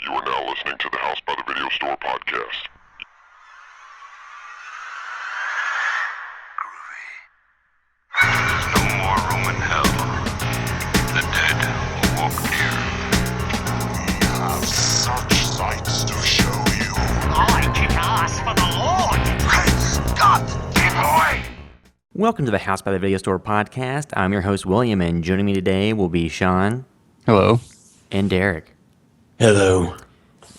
You are now listening to the House by the Video Store podcast. There's no more room in hell. The dead will walk near. We have such sights to show you. I kick ass for the Lord! Great Scott! Get away! Welcome to the House by the Video Store podcast. I'm your host, William, and joining me today will be Sean. Hello. And Derek. Hello.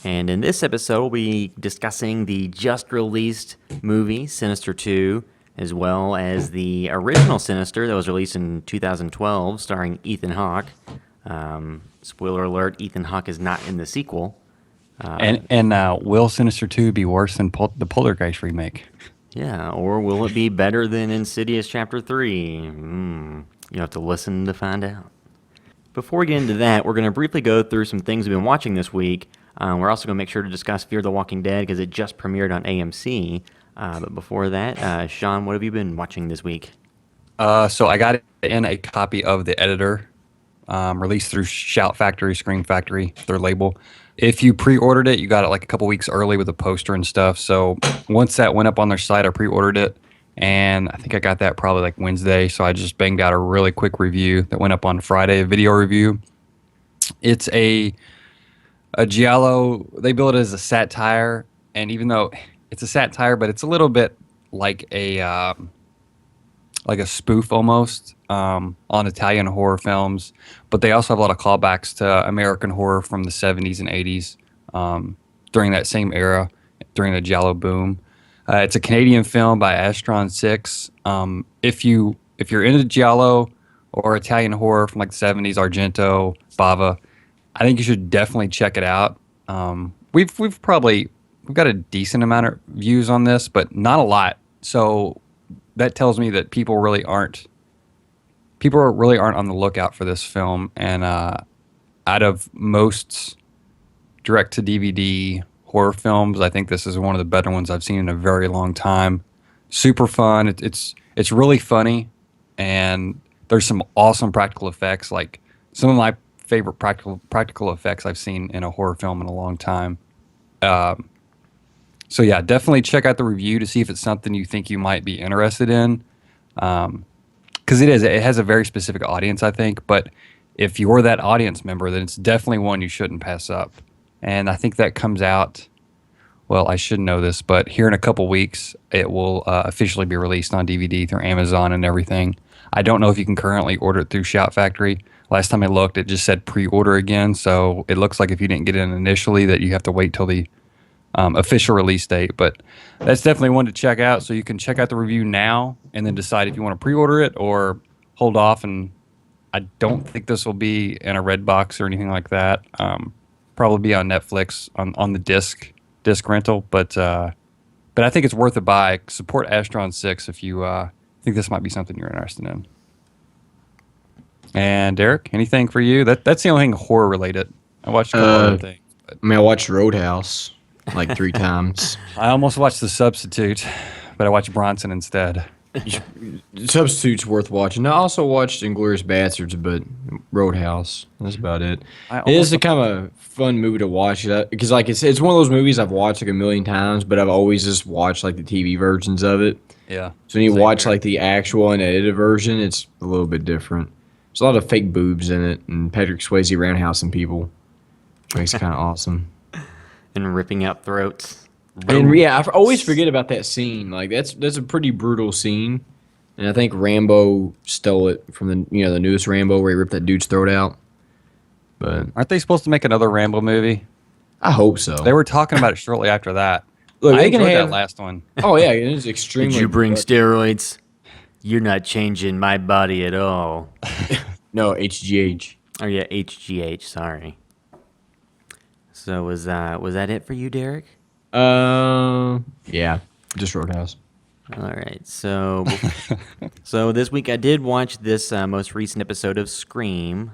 And in this episode, we'll be discussing the just-released movie, Sinister 2, as well as the original Sinister that was released in 2012, starring Ethan Hawke. Spoiler alert, Ethan Hawke is not in the sequel. And will Sinister 2 be worse than the Poltergeist remake? Yeah, or will it be better than Insidious Chapter 3? You have to listen to find out. Before we get into that, we're going to briefly go through some things we've been watching this week. We're also going to make sure to discuss Fear the Walking Dead because it just premiered on AMC. But before that, Sean, what have you been watching this week? So I got in a copy of The Editor, released through Shout Factory, Scream Factory, their label. If you pre-ordered it, you got it like a couple weeks early with a poster and stuff. So once that went up on their site, I pre-ordered it. And I think I got that probably like Wednesday. So I just banged out a really quick review that went up on Friday, a video review. It's a giallo. They build it as a satire. And even though it's a satire, but it's a little bit like a spoof almost on Italian horror films. But they also have a lot of callbacks to American horror from the 70s and 80s during that same era, during the giallo boom. It's a Canadian film by Astron 6. If you're into giallo or Italian horror from like the 70s, Argento, Bava, I think you should definitely check it out. We've got a decent amount of views on this, but not a lot. So that tells me that people really aren't on the lookout for this film. And out of most direct to DVD horror films, I think this is one of the better ones I've seen in a very long time. Super fun. It's really funny, and there's some awesome practical effects. Like some of my favorite practical effects I've seen in a horror film in a long time. So yeah, definitely check out the review to see if it's something you think you might be interested in. Because it has a very specific audience, I think. But if you're that audience member, then it's definitely one you shouldn't pass up. And I think that comes out, well, I should know this, but here in a couple weeks, it will officially be released on DVD through Amazon and everything. I don't know if you can currently order it through Shout Factory. Last time I looked, it just said pre-order again. So it looks like if you didn't get it initially, that you have to wait till the official release date. But that's definitely one to check out. So you can check out the review now and then decide if you want to pre-order it or hold off. And I don't think this will be in a Redbox or anything like that. Probably be on Netflix on the disc rental, but I think it's worth a buy. Support Astron 6 if you think this might be something you're interested in. And Derek, anything for you? That's the only thing horror related. I watched a couple other things. But I watched Roadhouse like 3 times. I almost watched The Substitute, but I watched Bronson instead. Substitute's worth watching. I also watched Inglourious Bastards, but Roadhouse. That's about it. It is a kind of fun movie to watch because like it's one of those movies I've watched like a million times, but I've always just watched like the TV versions of it. Yeah. So when you watch like the actual and edited version, it's a little bit different. There's a lot of fake boobs in it, and Patrick Swayze roundhousing people. Makes it kind of awesome. And ripping out throats. And yeah, I always forget about that scene. Like that's a pretty brutal scene, and I think Rambo stole it from the newest Rambo where he ripped that dude's throat out. But Aren't they supposed to make another Rambo movie? I hope so. They were talking about it shortly after that. Look, I they can enjoyed have that last one. Oh yeah, it is extremely. Did you bring steroids? You're not changing my body at all. No, HGH. Oh yeah, HGH. Sorry. So was that it for you, Derek? Yeah, just Roadhouse. All right, so this week I did watch this most recent episode of Scream,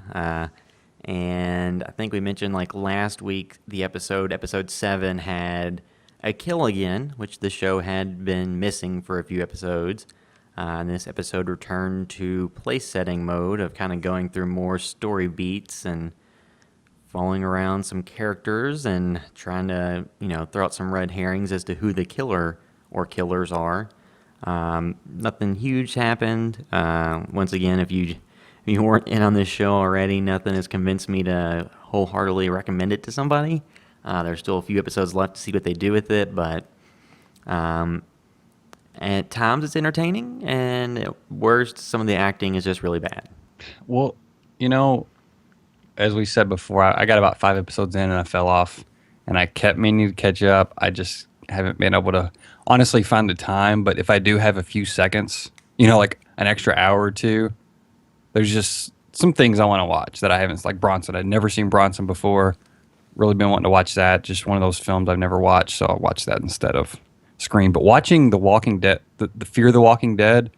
and I think we mentioned like last week the episode 7 had a kill again, which the show had been missing for a few episodes. And this episode returned to place setting mode of kind of going through more story beats and following around some characters and trying to, throw out some red herrings as to who the killer or killers are. Nothing huge happened. Once again, if you weren't in on this show already, nothing has convinced me to wholeheartedly recommend it to somebody. There's still a few episodes left to see what they do with it, but at times it's entertaining, and at worst, some of the acting is just really bad. Well, as we said before, I got about 5 episodes in and I fell off, and I kept meaning to catch up. I just haven't been able to honestly find the time, but if I do have a few seconds, like an extra hour or two, there's just some things I want to watch that I haven't, like Bronson. I'd never seen Bronson before. Really been wanting to watch that. Just one of those films I've never watched, so I'll watch that instead of Scream. But watching The Walking Dead, the Fear the Walking Dead,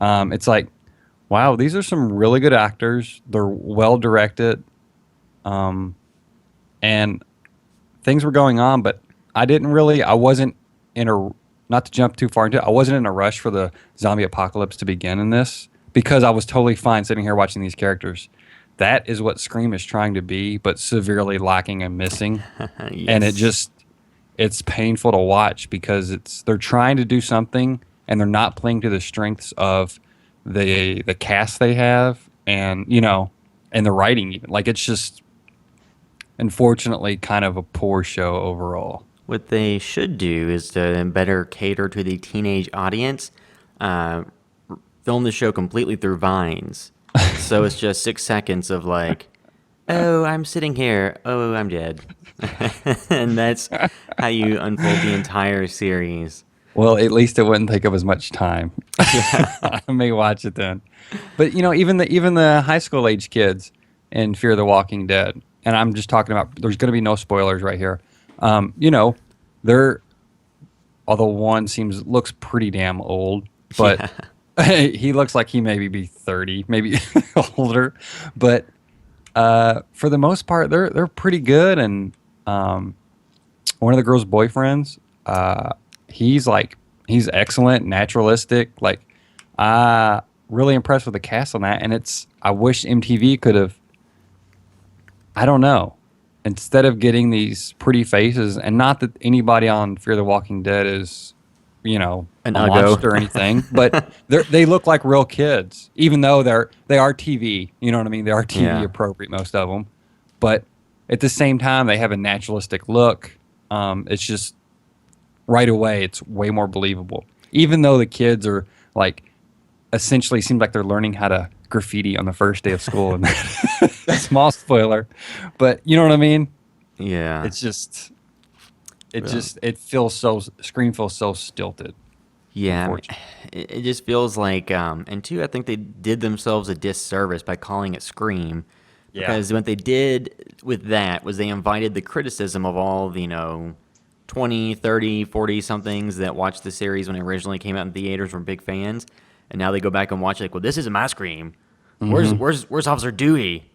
it's like, wow, these are some really good actors. They're well directed, and things were going on, but I wasn't in a, not to jump too far into it, I wasn't in a rush for the zombie apocalypse to begin in this, because I was totally fine sitting here watching these characters. That is what Scream is trying to be, but severely lacking and missing. Yes. And it's painful to watch because they're trying to do something and they're not playing to the strengths of the cast they have and the writing even. Like, it's just unfortunately kind of a poor show overall. What they should do is to better cater to the teenage audience. Film the show completely through Vines. So it's just 6 seconds of like, oh, I'm sitting here. Oh, I'm dead. And that's how you unfold the entire series. Well, at least it wouldn't take up as much time. I may watch it then. But even the high school age kids in Fear the Walking Dead, and I'm just talking about, there's going to be no spoilers right here. They're, although one looks pretty damn old, but Yeah. he looks like he maybe be 30, maybe older. But for the most part, they're pretty good. And one of the girls' boyfriends, he's excellent, naturalistic. Like, really impressed with the cast on that. And I wish MTV could have, I don't know, instead of getting these pretty faces, and not that anybody on Fear the Walking Dead is, An a uggo. monster or anything, but they look like real kids, even though they are TV. You know what I mean? They are TV appropriate, most of them. But at the same time, they have a naturalistic look. It's just right away, it's way more believable. Even though the kids are like, essentially seems like they're learning how to graffiti on the first day of school, and small spoiler, but you know what I mean? Yeah. It's just, Scream feels so stilted. Yeah, it just feels like, and two, I think they did themselves a disservice by calling it Scream. Yeah. Because what they did with that was they invited the criticism of all the, 20, 30, 40-somethings that watched the series when it originally came out in theaters, were big fans. And now they go back and watch it like, well, this isn't my Scream. Where's Officer Dewey?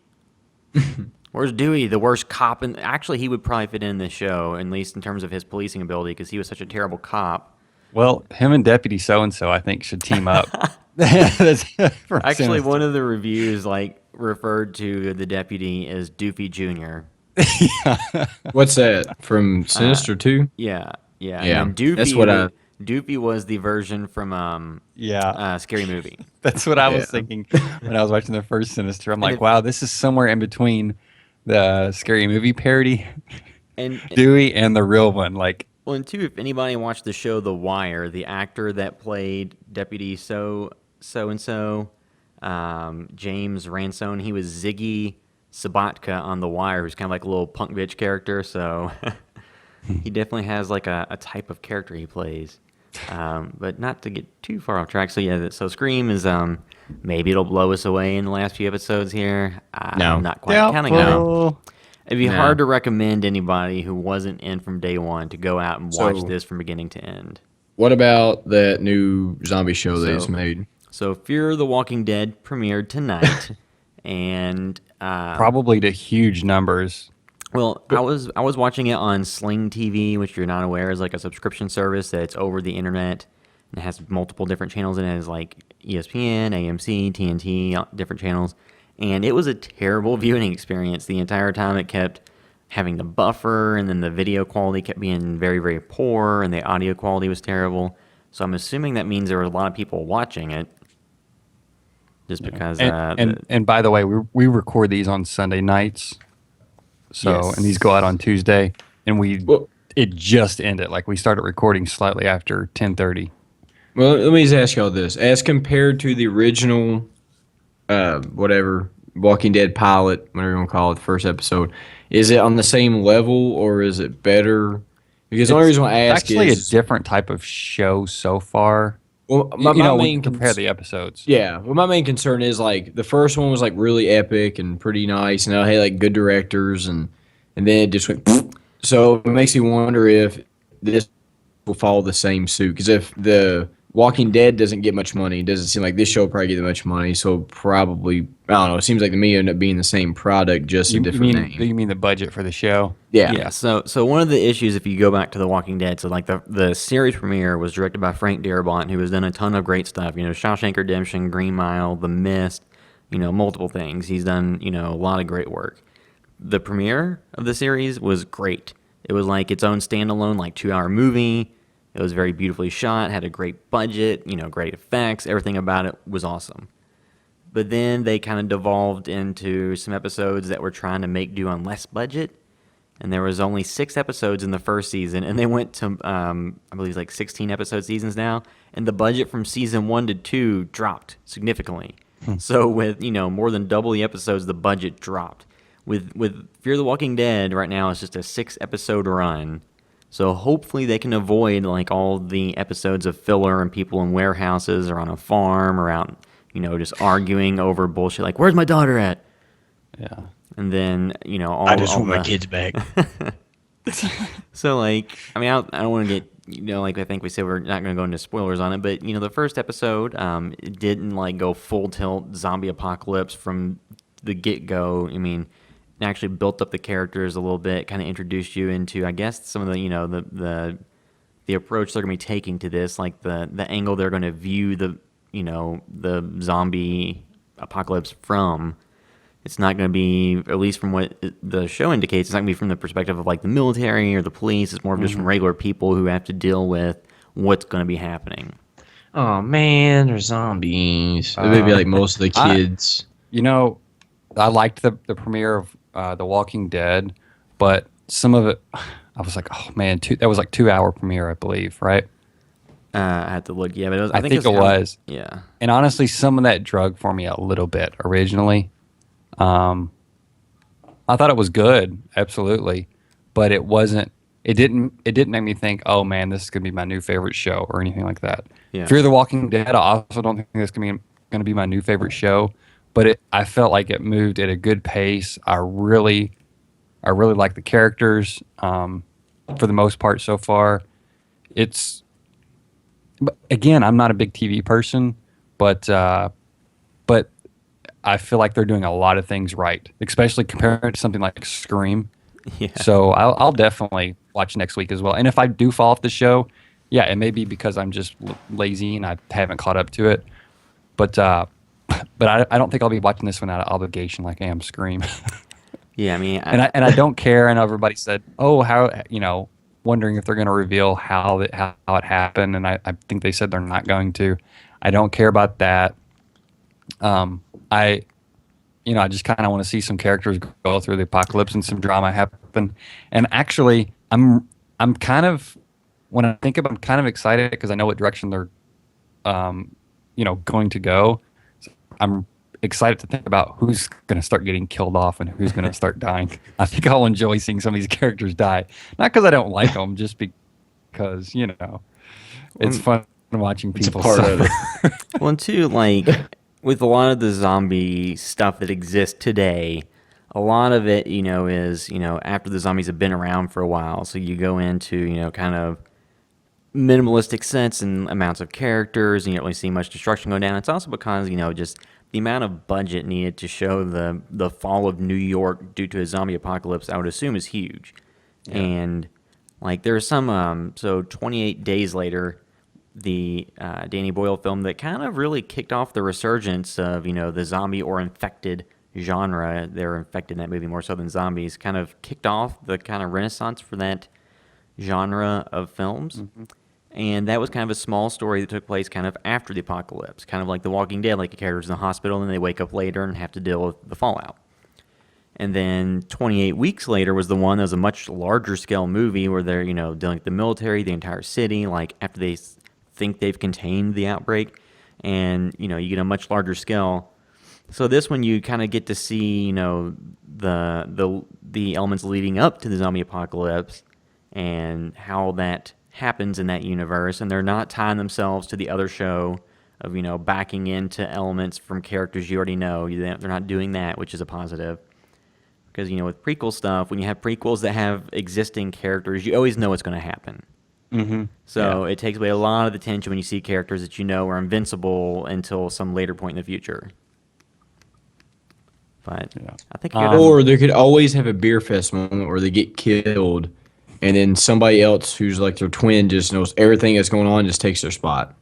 Where's Dewey, the worst cop? And actually, he would probably fit in this show, at least in terms of his policing ability, because he was such a terrible cop. Well, him and Deputy So-and-so, I think, should team up. Actually, Actually, one of the reviews referred to the deputy as Doofy Jr. What's that from Sinister 2? Yeah. Yeah, And Doofy, that's what Doofy was the version from Scary Movie. That's what I was thinking when I was watching the first Sinister. I'm like, if- wow, this is somewhere in between the Scary Movie parody, And Dewey, and the real one. Like, well, and two, if anybody watched the show The Wire, the actor that played Deputy So-and-so, James Ransone, he was Ziggy Sabatka on The Wire, who's kind of like a little punk bitch character. So he definitely has like a type of character he plays. But not to get too far off track. So yeah, so Scream is maybe it'll blow us away in the last few episodes here. No. Not quite. Kind of no. It'd be hard to recommend anybody who wasn't in from day one to go out and watch this from beginning to end. What about that new zombie show they just made? So Fear the Walking Dead premiered tonight, and probably to huge numbers. well, I was watching it on Sling TV, which you're not aware is like a subscription service that's over the internet and it has multiple different channels, and it has like ESPN, AMC, TNT, different channels. And it was a terrible viewing experience the entire time. It kept having to buffer, and then the video quality kept being very, very poor, and the audio quality was terrible. So I'm assuming that means there were a lot of people watching it. Just because... And by the way, we record these on Sunday nights. So, Yes. and these go out on Tuesday, and it just ended. Like, we started recording slightly after 10:30. Well, let me just ask y'all this: as compared to the original, whatever Walking Dead pilot, whatever you want to call it, the first episode, is it on the same level or is it better? Because the only reason I ask actually is a different type of show so far. well, My my we main can compare the episodes. Yeah, well, my main concern is like the first one was like really epic and pretty nice, and I had like good directors, and then it just went. So it makes me wonder if this will follow the same suit. Because if the Walking Dead doesn't get much money, it doesn't seem like this show will probably get that much money. So probably I don't know. It seems like to me it end up being the same product, just a different name. You mean the budget for the show? Yeah. Yeah, so one of the issues, if you go back to The Walking Dead, so like the series premiere was directed by Frank Darabont, who has done a ton of great stuff. You know, Shawshank Redemption, Green Mile, The Mist, you know, multiple things. He's done, you know, a lot of great work. The premiere of the series was great. It was like its own standalone, like 2-hour movie. It was very beautifully shot, had a great budget, you know, great effects. Everything about it was awesome. But then they kind of devolved into some episodes that were trying to make do on less budget. And there was only 6 episodes in the first season, and they went to, I believe, like 16 episode seasons now. And the budget from season 1 to 2 dropped significantly. So with, you know, more than double the episodes, the budget dropped. With Fear the Walking Dead right now, it's just a 6-episode run. So hopefully they can avoid like all the episodes of filler and people in warehouses or on a farm or out, you know, just arguing over bullshit like, where's my daughter at? Yeah. And then, you know, all I just all want my the- kids back. So, like, I mean, I don't want to get, you know, like I think we said we're not going to go into spoilers on it, but, you know, the first episode, it didn't, like, go full tilt zombie apocalypse from the get-go. I mean, it actually built up the characters a little bit, kind of introduced you into, I guess, some of the, you know, the approach they're going to be taking to this, like the angle they're going to view the, you know, the zombie apocalypse from. It's not going to be, at least from what the show indicates, it's not going to be from the perspective of like the military or the police. It's more of just from regular people who have to deal with what's going to be happening. Oh man, there's zombies. Maybe like most of the kids. You know, I liked the premiere of The Walking Dead, but some of it, I was like, oh man, that was like 2-hour premiere, I believe, right? I had to look, yeah, but it was, I think it was. Yeah. And honestly, some of that drug for me a little bit originally. I thought it was good, absolutely, but it wasn't. It didn't make me think, oh man, this is gonna be my new favorite show or anything like that. Yeah. Fear the Walking Dead, I also don't think that's gonna be my new favorite show, but I felt like it moved at a good pace. I really like the characters, for the most part so far. But again, I'm not a big TV person, but I feel like they're doing a lot of things right, especially compared to something like Scream. Yeah. So I'll definitely watch next week as well. And if I do fall off the show, yeah, it may be because I'm just lazy and I haven't caught up to it. But I don't think I'll be watching this one out of obligation like I am Scream. Yeah, I mean, and I don't care. I know everybody said, oh, how, you know, wondering if they're going to reveal how it happened, and I think they said they're not going to. I don't care about that. I just kind of want to see some characters go through the apocalypse and some drama happen. And actually, I'm kind of, when I think of, I'm kind of excited because I know what direction they're, going to go. So I'm excited to think about who's going to start getting killed off and who's going to start dying. I think I'll enjoy seeing some of these characters die, not because I don't like them, just because it's fun watching people suffer. Well, and two, like, with a lot of the zombie stuff that exists today, a lot of it, is, after the zombies have been around for a while. So you go into, kind of minimalistic sense and amounts of characters, and you don't really see much destruction go down. It's also because, just the amount of budget needed to show the fall of New York due to a zombie apocalypse, I would assume, is huge. Yeah. And, like, there's some, 28 days later, the Danny Boyle film that kind of really kicked off the resurgence of, the zombie or infected genre. They're infected in that movie more so than zombies. Kind of kicked off the kind of renaissance for that genre of films. Mm-hmm. And that was kind of a small story that took place kind of after the apocalypse. Kind of like The Walking Dead, like the characters in the hospital and they wake up later and have to deal with the fallout. And then 28 weeks later was the one that was a much larger scale movie where they're, dealing with the military, the entire city, like after they think they've contained the outbreak. And, you get a much larger scale. So this one you kind of get to see, the elements leading up to the zombie apocalypse and how that happens in that universe. And they're not tying themselves to the other show of, backing into elements from characters you already know. They're not doing that, which is a positive. Because, with prequel stuff, when you have prequels that have existing characters, you always know what's going to happen. Mm-hmm. So it takes away a lot of the tension when you see characters that you know are invincible until some later point in the future. But I think or they could always have a beer fest moment where they get killed, and then somebody else who's like their twin just knows everything that's going on, just takes their spot.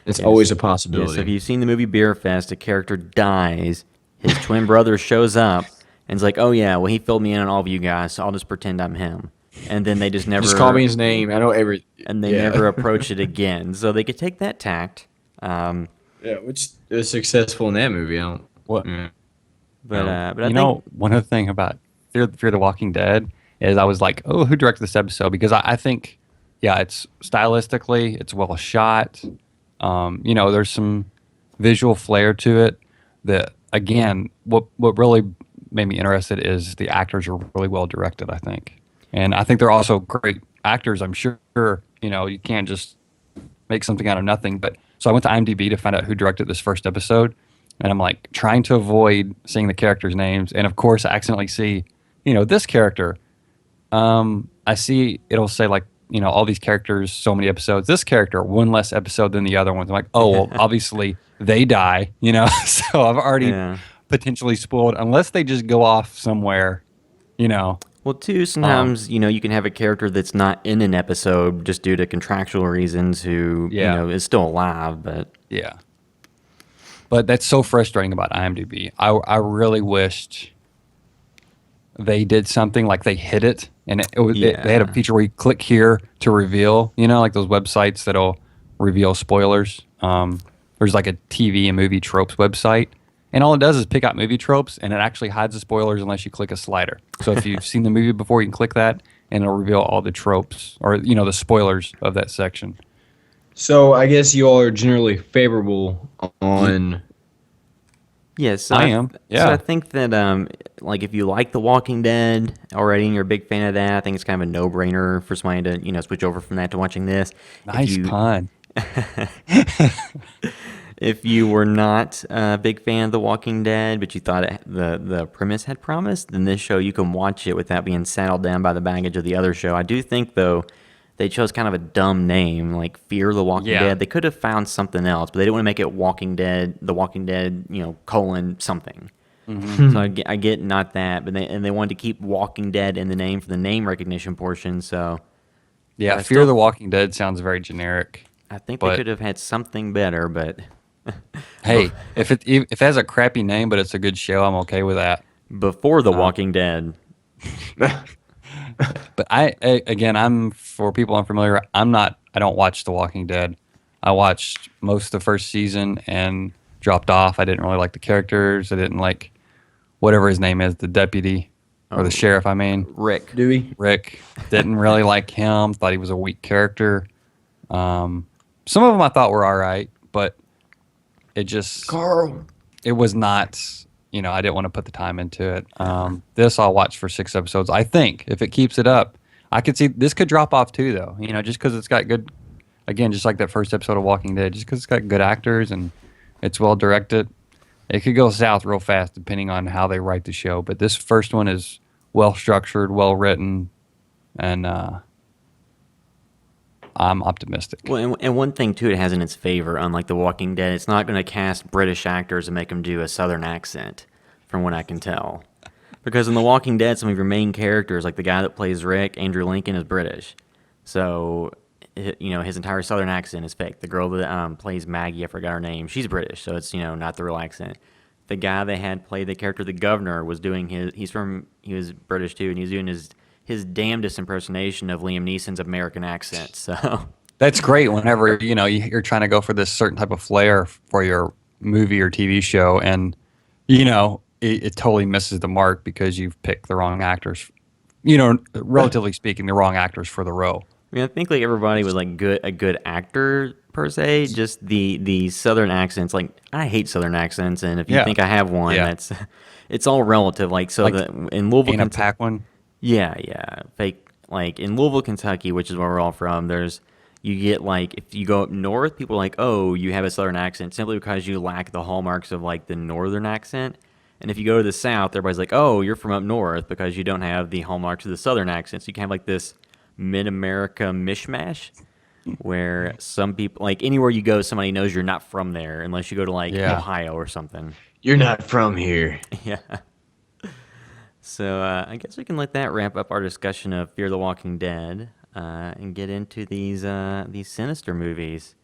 It's always a possibility. So if you've seen the movie Beer Fest, a character dies, his twin brother shows up, and is like, "Oh yeah, well he filled me in on all of you guys, so I'll just pretend I'm him." And then they just never call me his name. I know every. And they never approach it again. So they could take that tact. Which is successful in that movie. I don't. What? But I you know, one other thing about Fear the Walking Dead is I was like, oh, who directed this episode? Because I think, it's stylistically, it's well shot. There's some visual flair to it. That again, what really made me interested is the actors are really well directed, I think. And I think they're also great actors. I'm sure, you can't just make something out of nothing. But so I went to IMDb to find out who directed this first episode. And I'm like trying to avoid seeing the characters' names. And of course, I accidentally see, this character. I see it'll say like, all these characters, so many episodes. This character, one less episode than the other ones. I'm like, oh, well, obviously they die, So I've already potentially spoiled unless they just go off somewhere, Well, too, sometimes, you can have a character that's not in an episode just due to contractual reasons who, is still alive, but... Yeah. But that's so frustrating about IMDb. I really wished they did something like they hid it, and they had a feature where you click here to reveal, like those websites that'll reveal spoilers. There's like a TV and movie tropes website. And all it does is pick out movie tropes, and it actually hides the spoilers unless you click a slider. So if you've seen the movie before, you can click that, and it'll reveal all the tropes or the spoilers of that section. So I guess you all are generally favorable on. Yes, I am. Yeah. So I think that if you like The Walking Dead already and you're a big fan of that, I think it's kind of a no-brainer for somebody to switch over from that to watching this. Nice pun. If you were not a big fan of The Walking Dead, but you thought the premise had promise, then this show, you can watch it without being saddled down by the baggage of the other show. I do think, though, they chose kind of a dumb name, like Fear the Walking Dead. They could have found something else, but they didn't want to make it Walking Dead, The Walking Dead, colon something. Mm-hmm. So I get not that, but they wanted to keep Walking Dead in the name for the name recognition portion, so... Yeah, Fear the Walking Dead sounds very generic. I think they could have had something better, but... Hey, if it has a crappy name but it's a good show, I'm okay with that. Before The Walking Dead. But I'm for people unfamiliar, I don't watch The Walking Dead. I watched most of the first season and dropped off. I didn't really like the characters. I didn't like whatever his name is, the deputy or the sheriff, I mean. Rick. Dewey. Rick. Didn't really like him. Thought he was a weak character. Some of them I thought were all right, but it just... Carl. It was not... I didn't want to put the time into it. This I'll watch for 6 episodes. I think if it keeps it up, I could see this could drop off too, though. Just because it's got good, again, just like that first episode of Walking Dead, just because it's got good actors and it's well directed, it could go south real fast depending on how they write the show. But this first one is well structured, well written, and I'm optimistic. Well, and one thing too, it has in its favor, unlike The Walking Dead, it's not going to cast British actors and make them do a Southern accent, from what I can tell. Because in The Walking Dead, some of your main characters, like the guy that plays Rick, Andrew Lincoln, is British. So, his entire Southern accent is fake. The girl that plays Maggie, I forgot her name, she's British, so it's, not the real accent. the guy they had play the character, the governor, was doing he was British too, and he was doing his damnedest impersonation of Liam Neeson's American accent. So That's great whenever, you're trying to go for this certain type of flair for your movie or TV show, and, it totally misses the mark because you've picked the wrong actors, relatively speaking, the wrong actors for the role. I mean, I think like everybody was like a good actor per se. Just the Southern accents. Like I hate Southern accents, and if you think I have one, that's it's all relative. Like so, like in Louisville, Kentucky, pack one. Yeah, fake. Like in Louisville, Kentucky, which is where we're all from. You get like if you go up north, people are like, oh, you have a Southern accent simply because you lack the hallmarks of like the Northern accent. And if you go to the South, everybody's like, oh, you're from up north because you don't have the hallmarks of the Southern accent. So you can have like this mid-America mishmash where some people, like anywhere you go, somebody knows you're not from there unless you go to like Ohio or something. You're not from here. Yeah. So I guess we can let that wrap up our discussion of Fear the Walking Dead and get into these Sinister movies.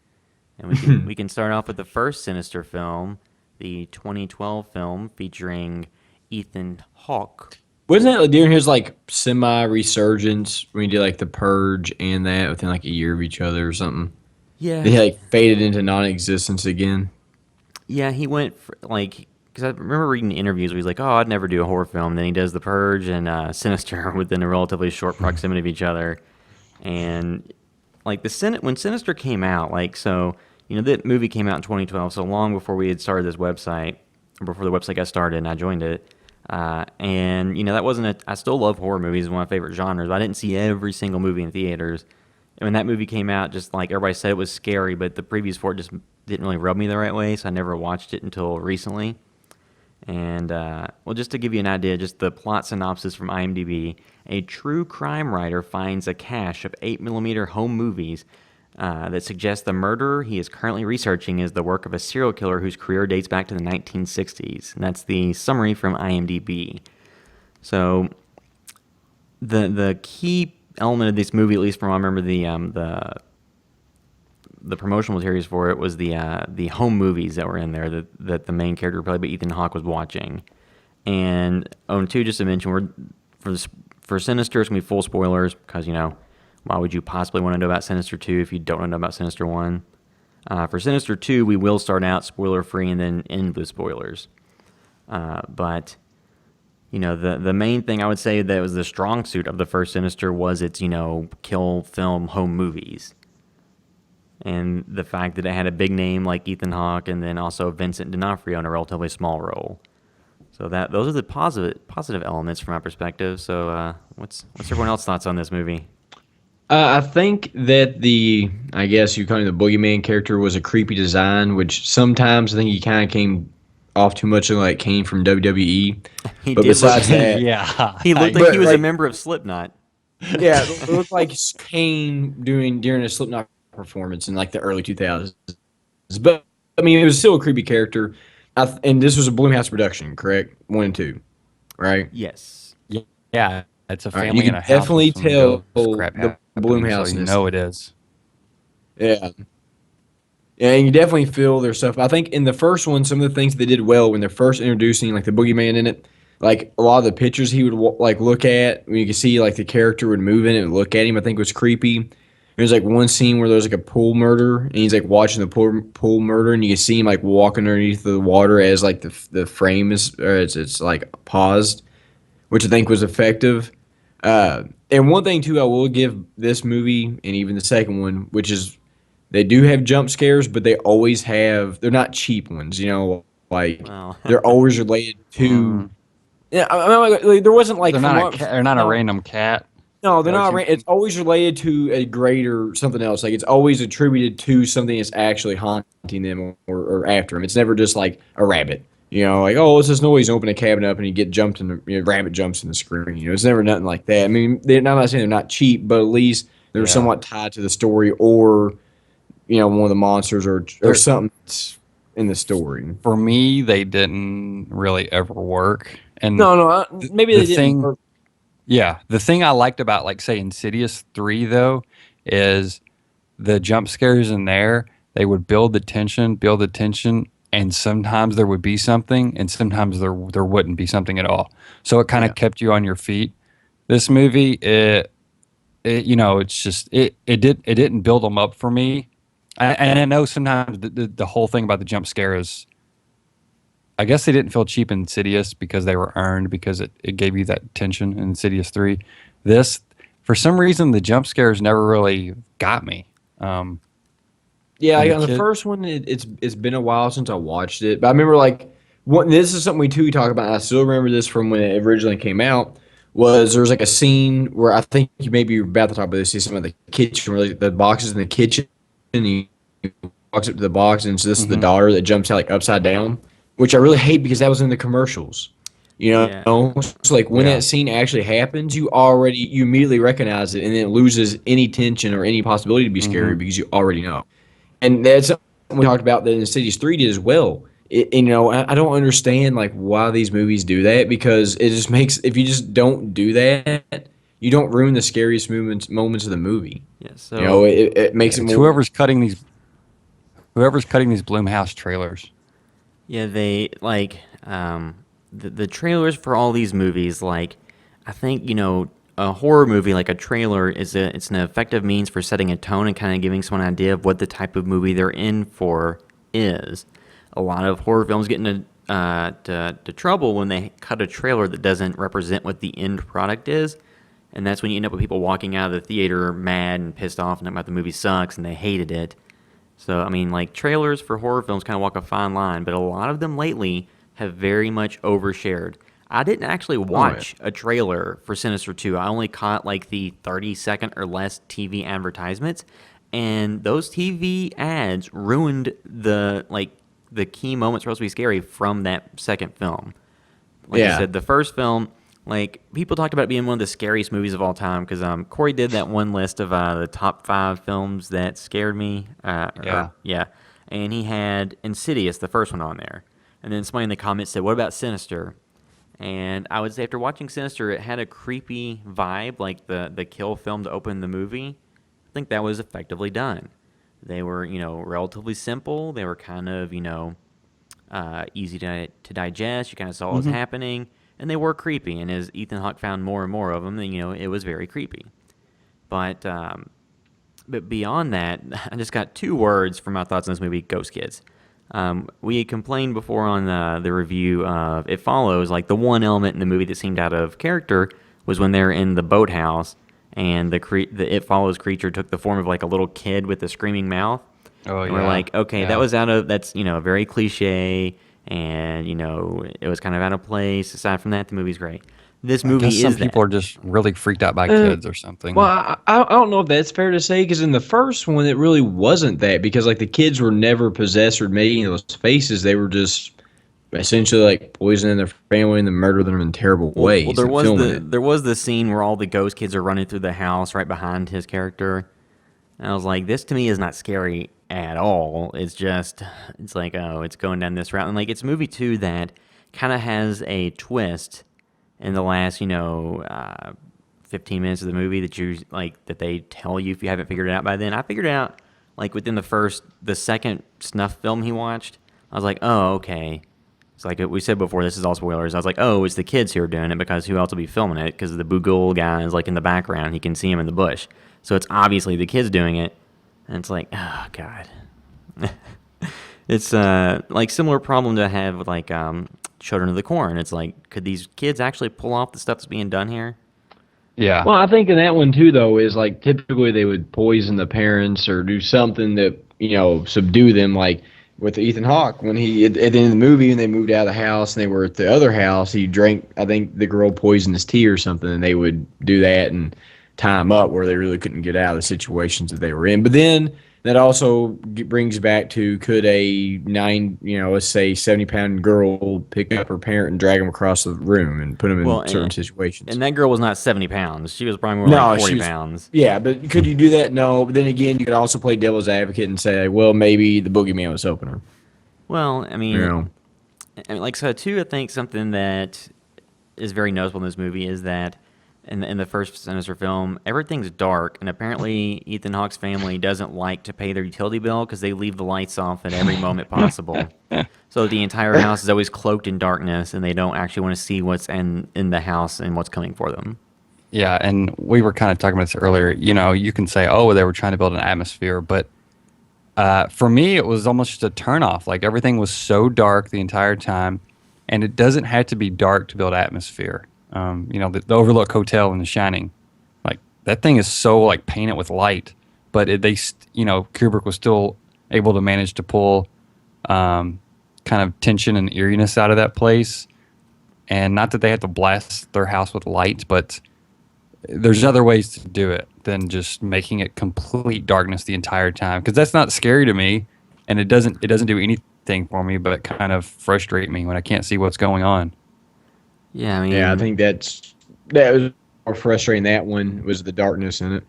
And we can start off with the first Sinister film, the 2012 film featuring Ethan Hawke. Wasn't that during his like semi-resurgence when he did like The Purge and that within like a year of each other or something? Yeah. He like faded into non-existence again. Yeah, he went for, like, because I remember reading interviews where he's like, oh, I'd never do a horror film. And then he does The Purge and Sinister within a relatively short proximity of each other. And like when Sinister came out, like so. That movie came out in 2012, so long before we had started this website, before the website got started and I joined it. And, that wasn't I still love horror movies, it's one of my favorite genres, but I didn't see every single movie in theaters. And when that movie came out, just like everybody said it was scary, but the previews for it just didn't really rub me the right way, so I never watched it until recently. And, well, just to give you an idea, just the plot synopsis from IMDb, a true crime writer finds a cache of 8mm home movies that suggests the murderer he is currently researching is the work of a serial killer whose career dates back to the 1960s. And that's the summary from IMDb. So the key element of this movie, at least from what I remember the promotional materials for it, was the home movies that were in there that the main character, played by Ethan Hawke, was watching. And two, just to mention, for Sinister, it's going to be full spoilers because, why would you possibly want to know about Sinister 2 if you don't want to know about Sinister 1? For Sinister 2, we will start out spoiler-free and then end with spoilers. But, the main thing I would say that was the strong suit of the first Sinister was its, kill film home movies. And the fact that it had a big name like Ethan Hawke and then also Vincent D'Onofrio in a relatively small role. So those are the positive elements from my perspective. So what's everyone else's thoughts on this movie? I think that I guess you call him the boogeyman character was a creepy design, which sometimes I think he kind of came off too much like came from WWE. He but did besides that, he looked like he was a member of Slipknot. Yeah, it looked like Kane during a Slipknot performance in like the early 2000s. But I mean, it was still a creepy character. And this was a Blumhouse production, correct? 1 and 2, right? Yes. Yeah, it's a family you can and a house. definitely with some tell ghost crap the happening, Blumhouse. So it is. Yeah. Yeah, and you definitely feel their stuff. I think in the first one, some of the things they did well when they're first introducing like the boogeyman in it, like a lot of the pictures he would like look at, when you could see like the character would move in it and look at him, I think was creepy. There's like one scene where there's like a pool murder, and he's like watching the pool murder, and you can see him like walking underneath the water as like the frame is, or it's like paused, which I think was effective. And one thing too, I will give this movie and even the second one, which is they do have jump scares, but they're not cheap ones, like they're always related to. Yeah, I mean, there wasn't like they're not a random cat. No, they're not. It's always related to a greater something else. Like it's always attributed to something that's actually haunting them or after them. It's never just like a rabbit. Like, oh, it's this noise. Open a cabinet up and you get jumped in the rabbit jumps in the screen. It's never nothing like that. I mean, I'm not saying they're not cheap, but at least they're somewhat tied to the story or one of the monsters or something that's in the story. For me, they didn't really ever work. And maybe they didn't work. Yeah, the thing I liked about, like, say, Insidious 3, though, is the jump scares in there, they would build the tension, and sometimes there would be something, and sometimes there wouldn't be something at all. So it kind of kept you on your feet. This movie, it's just it didn't build them up for me. And I know sometimes the whole thing about the jump scare is, I guess they didn't feel cheap in Insidious because they were earned, because it gave you that tension in Insidious 3. This, for some reason, the jump scares never really got me. On the first one, it's been a while since I watched it, but I remember this is something we talk about. And I still remember this from when it originally came out. There was like a scene where I think you maybe you're about to talk about this. See some of the kitchen, where the boxes in the kitchen, and he walks up to the box, and so this is the daughter that jumps out like upside down, which I really hate because that was in the commercials. So when that scene actually happens, you immediately recognize it, and then it loses any tension or any possibility to be scary because you already know. And that's something we talked about that Insidious 3 did as well. I don't understand why these movies do that, because it just makes, if you just don't do that, you don't ruin the scariest moments of the movie. Yeah, so it makes it more. Whoever's cutting these Blumhouse trailers. Yeah, they the trailers for all these movies. I think a horror movie, like a trailer, it's an effective means for setting a tone and kind of giving someone an idea of what the type of movie they're in for is. A lot of horror films get into trouble when they cut a trailer that doesn't represent what the end product is, and that's when you end up with people walking out of the theater mad and pissed off and about the movie sucks and they hated it. So I mean, trailers for horror films kind of walk a fine line, but a lot of them lately have very much overshared. I didn't actually watch a trailer for Sinister 2. I only caught the 30-second or less TV advertisements, and those TV ads ruined the key moments supposed to be scary from that second film. I said, the first film, people talked about it being one of the scariest movies of all time, because Corey did that one list of the top 5 films that scared me. And he had Insidious, the first one, on there. And then somebody in the comments said, what about Sinister? And I would say after watching Sinister, it had a creepy vibe, like the kill film to open the movie. I think that was effectively done. They were, relatively simple. They were kind of, easy to digest. You kind of saw what was happening. And they were creepy. And as Ethan Hawke found more and more of them, it was very creepy. But beyond that, I just got 2 words for my thoughts on this movie: Ghost Kids. We had complained before on the review of It Follows, the one element in the movie that seemed out of character was when they're in the boathouse and the It Follows creature took the form of a little kid with a screaming mouth. Oh, and we're that was that's very cliche, and it was kind of out of place. Aside from that, the movie's great. This movie is some people are just really freaked out by kids or something. Well, I don't know if that's fair to say, because in the first one it really wasn't that, because the kids were never possessed or making those faces. They were just essentially poisoning their family and then murdering them in terrible ways. Well, there was the scene where all the ghost kids are running through the house right behind his character, and I was like, this to me is not scary at all. It's just it's going down this route, and it's a movie too that kind of has a twist in the last 15 minutes of the movie that you that they tell you if you haven't figured it out by then. I figured it out within the second snuff film he watched. I was like, oh, okay. It's we said before, this is all spoilers. I was like, oh, it's the kids who are doing it, because who else will be filming it? Because the Boogle guy is in the background. He can see him in the bush. So it's obviously the kids doing it. And it's oh, God. It's similar problem to have with Children of the Corn. It's could these kids actually pull off the stuff that's being done here? Yeah. Well, I think in that one too, though, is typically they would poison the parents or do something that subdue them. With Ethan Hawke, when he at the end of the movie, when they moved out of the house and they were at the other house, he drank. I think the girl poisoned his tea or something, and they would do that and tie him up where they really couldn't get out of the situations that they were in. But then that also brings back to, could a let's say 70-pound girl pick up her parent and drag him across the room and put him in certain situations? And that girl was not 70 pounds. She was probably more 40 pounds. Yeah, but could you do that? No. But then again, you could also play devil's advocate and say, well, maybe the boogeyman was helping her. Well, I mean, so too, I think something that is very noticeable in this movie is that in the first Sinister film, everything's dark, and apparently Ethan Hawke's family doesn't like to pay their utility bill because they leave the lights off at every moment possible. So the entire house is always cloaked in darkness, and they don't actually want to see what's in the house and what's coming for them. Yeah, and we were kind of talking about this earlier. You know, you can say, oh, they were trying to build an atmosphere, but for me, it was almost just a turnoff. Like, everything was so dark the entire time, and it doesn't have to be dark to build atmosphere. You know, the Overlook Hotel in The Shining, like, that thing is so, like, painted with light, but Kubrick was still able to manage to pull kind of tension and eeriness out of that place. And not that they had to blast their house with light, but there's other ways to do it than just making it complete darkness the entire time, because that's not scary to me, and it doesn't do anything for me, but it kind of frustrates me when I can't see what's going on. Yeah, I mean, Yeah, I think that was more frustrating. That one was the darkness in it.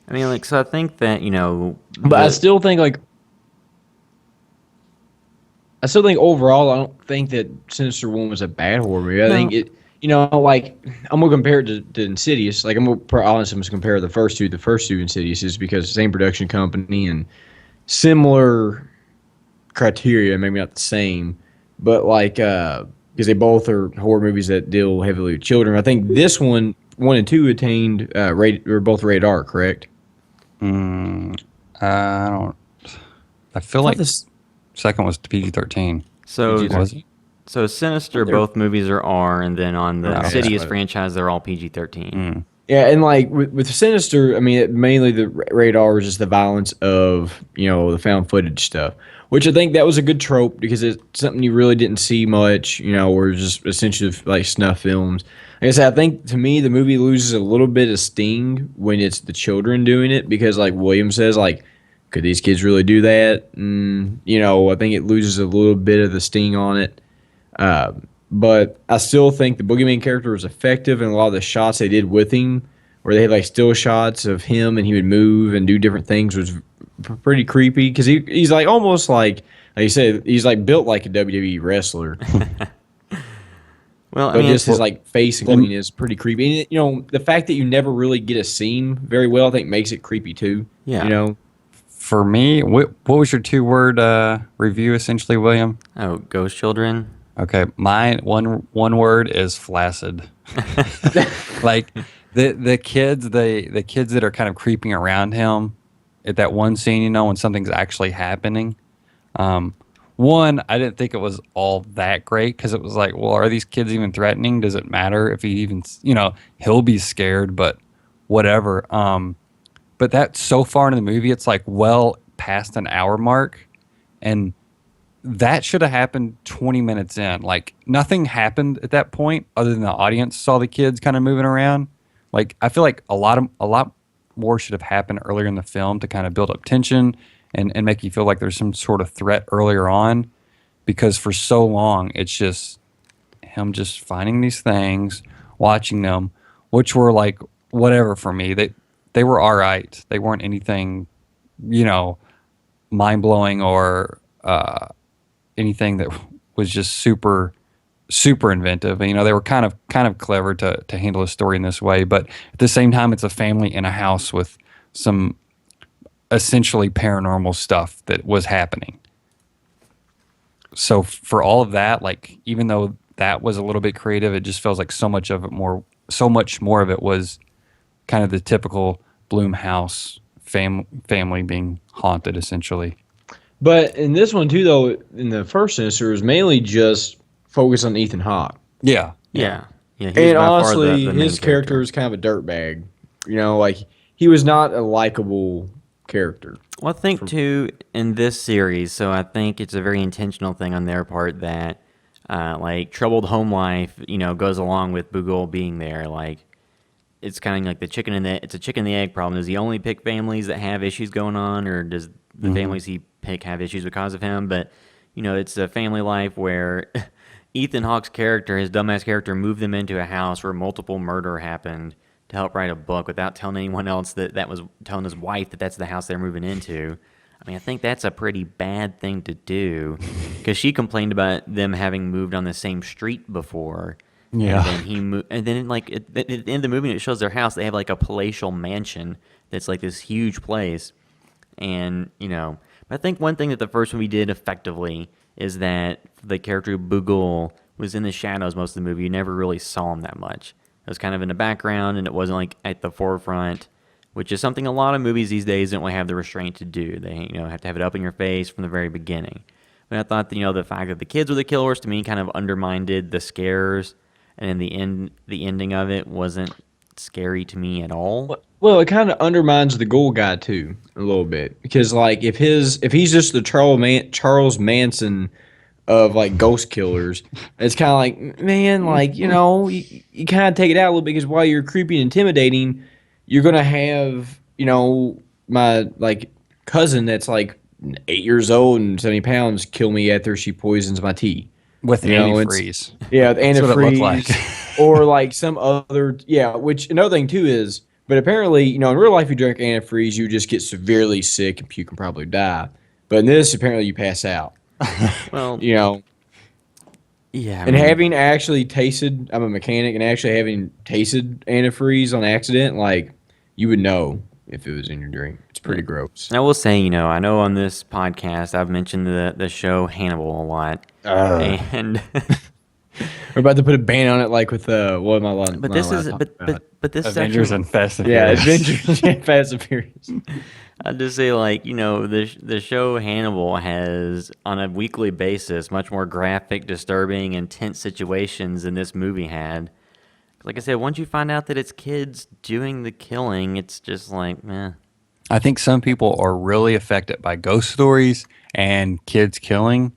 I mean, like, so I think that, you know, But I still think overall, I don't think that Sinister One was a bad horror movie. I think it, you know, like, I'm gonna compare it to Insidious. Like, I'm gonna compare the first two Insidious, is because same production company and similar criteria, maybe not the same, but like because they both are horror movies that deal heavily with children. I think this one and two attained were both rated R, correct? I feel like this. Second was PG-13. so Was it? so Sinister, both movies are R, and then on the Okay. Insidious That's what franchise, they're all PG-13. Yeah, and like with Sinister, I mean, mainly the rated R is just the violence of, you know, the found footage stuff, which I think that was a good trope because it's something you really didn't see much, you know, or just essentially like snuff films. Like I said, I think to me the movie loses a little bit of sting when it's the children doing it, because like William says, like, could these kids really do that? You know, I think it loses a little bit of the sting on it. But I still think the Boogeyman character was effective, and a lot of the shots they did with him, where they had like still shots of him and he would move and do different things, was pretty creepy, because he's like almost like you said, he's like built like a WWE wrestler. Well, I But mean, just his like face and clean is pretty creepy. And, you know, the fact that you never really get a scene very well, I think makes it creepy too. Yeah. You know, For me, what was your 2-word review essentially, William? oh, Ghost Children. Okay, mine one word is flaccid. Like the kids that are kind of creeping around him at that one scene, you know, when something's actually happening. One, I didn't think it was all that great, because it was like, well, are these kids even threatening? Does it matter if he even, you know, he'll be scared, but whatever. But that so far in the movie, it's like well past an hour mark, and that should have happened 20 minutes in. Like, nothing happened at that point other than the audience saw the kids kind of moving around. Like, I feel like a lot more should have happened earlier in the film to kind of build up tension and make you feel like there's some sort of threat earlier on, because for so long it's just him just finding these things, watching them, which were like whatever for me. They were all right. They weren't anything, you know, mind-blowing or anything that was just super inventive. You know, they were kind of clever to handle a story in this way, but at the same time, it's a family in a house with some essentially paranormal stuff that was happening. So for all of that, like, even though that was a little bit creative, it just feels like so much more of it was kind of the typical Blumhouse family being haunted, essentially. but in this one too, though, in the first Sinister, it was mainly just focused on Ethan Hawke. Yeah. Yeah. He's And by far honestly, the main his character is kind of a dirtbag. You know, like, he was not a likable character. Well, I think too in this series, so I think it's a very intentional thing on their part that, like, troubled home life, you know, goes along with Bugol being there. Like, it's kind of like it's a chicken and the egg problem. Does he only pick families that have issues going on, or does the families he pick have issues because of him? But, you know, it's a family life where Ethan Hawke's character, his dumbass character, moved them into a house where multiple murder happened to help write a book without telling anyone else that was telling his wife that that's the house they're moving into. I mean, I think that's a pretty bad thing to do, because she complained about them having moved on the same street before. Yeah. And then like at the end of the movie, it shows their house. They have like a palatial mansion that's like this huge place, and you know. But I think one thing that the first movie did effectively is that the character Bugul was in the shadows most of the movie. You never really saw him that much. It was kind of in the background, and it wasn't like at the forefront, which is something a lot of movies these days don't really have the restraint to do. They have to have it up in your face from the very beginning. But I thought the fact that the kids were the killers to me kind of undermined the scares, and in the end, the ending of it wasn't scary to me at all. Well, it kind of undermines the Ghoul guy too a little bit, because like if he's just the Charles Manson of like ghost killers, it's kind of like, man, like you kind of take it out a little bit, because while you're creepy and intimidating, you're gonna have my like cousin that's like 8 years old and 70 pounds kill me after she poisons my tea with antifreeze. Yeah, with That's what it looked like. or like some other, which another thing too is, but apparently, in real life you drink antifreeze, you just get severely sick and puke and probably die. But in this, apparently you pass out. Well, Yeah. and having actually tasted, I'm a mechanic, and actually having tasted antifreeze on accident, like, you would know if it was in your drink. It's pretty gross. I will say, I know on this podcast I've mentioned the show Hannibal a lot, and We're about to put a ban on it, like with what am I allowed? but this is Avengers and Fast and yeah, Furious. Avengers and Fast and Furious. I'd just say, like, the show Hannibal has, on a weekly basis, much more graphic, disturbing, intense situations than this movie had. Like I said, once you find out that it's kids doing the killing, it's just like, meh. I think some people are really affected by ghost stories and kids killing.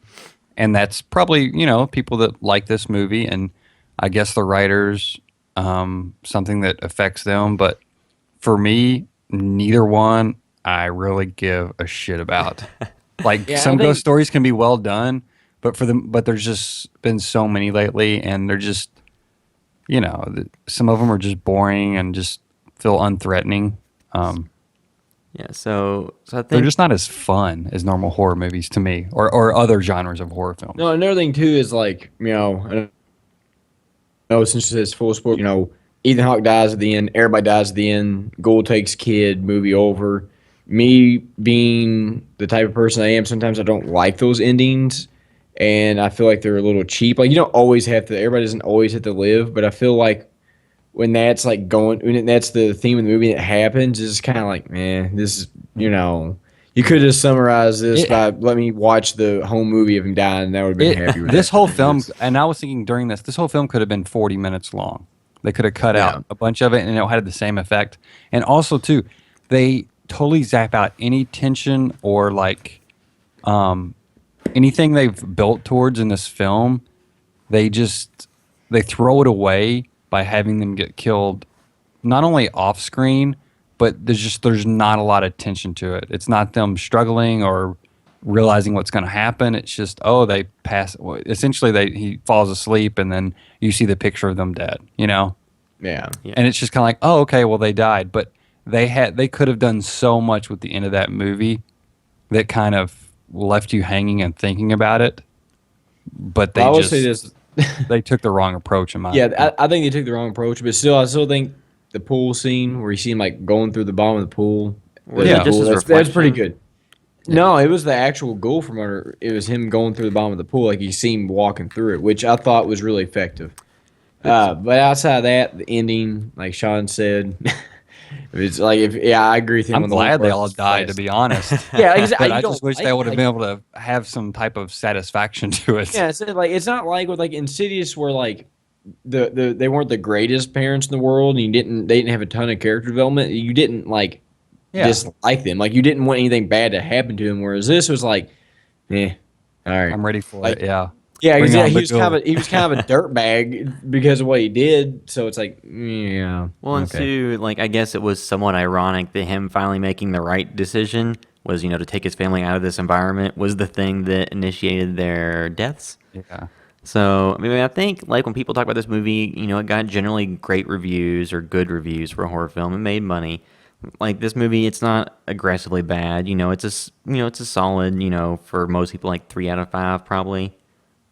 And that's probably, people that like this movie, and I guess the writers, something that affects them. But for me, neither one I really give a shit about. Like, some ghost stories can be well done, but there's just been so many lately, and they're just, some of them are just boring and just feel unthreatening. Yeah, so I think they're just not as fun as normal horror movies to me, or other genres of horror films. No, another thing too is like, I know since it's full sport, Ethan Hawke dies at the end, everybody dies at the end, Ghoul takes kid, movie over. Me being the type of person I am, sometimes I don't like those endings, and I feel like they're a little cheap. Like, you don't always have to, everybody doesn't always have to live, but I feel like when that's like when that's the theme of the movie that happens, it's kind of like, man, this is, you could have summarized this by let me watch the whole movie of him dying, and I would have been happy with this that. whole film. And I was thinking during this whole film could have been 40 minutes long. They could have cut out a bunch of it, and it had the same effect. And also too, they totally zap out any tension or like anything they've built towards in this film. They throw it away by having them get killed, not only off screen, but there's not a lot of tension to it. It's not them struggling or realizing what's going to happen. It's just, they pass. Essentially, he falls asleep, and then you see the picture of them dead. Yeah. And it's just kind of like, okay, well, they died, but they could have done so much with the end of that movie that kind of left you hanging and thinking about it. But I will say this. They took the wrong approach in my opinion. I think they took the wrong approach, but I still think the pool scene where you see him like going through the bottom of the pool. That's pretty good. Yeah. No, it was the actual Ghoul from under. It was him going through the bottom of the pool, like you see him walking through it, which I thought was really effective. But outside of that, the ending, like Sean said, it's like I agree with him. I'm glad they all died, to be honest. Yeah, exactly. But I just wish they would have been able to have some type of satisfaction to it. Yeah, it's not like with like Insidious where like they weren't the greatest parents in the world, and they didn't have a ton of character development. You didn't like dislike them, like you didn't want anything bad to happen to them. Whereas this was like, all right, I'm ready for it. Yeah. Yeah, he was kind of a dirtbag because of what he did. So it's like, yeah. Well, and too, like, I guess it was somewhat ironic that him finally making the right decision was, to take his family out of this environment was the thing that initiated their deaths. Yeah. So, I think, like, when people talk about this movie, it got generally great reviews or good reviews for a horror film. It made money. Like, this movie, it's not aggressively bad. It's a solid, for most people, like 3 out of 5 probably.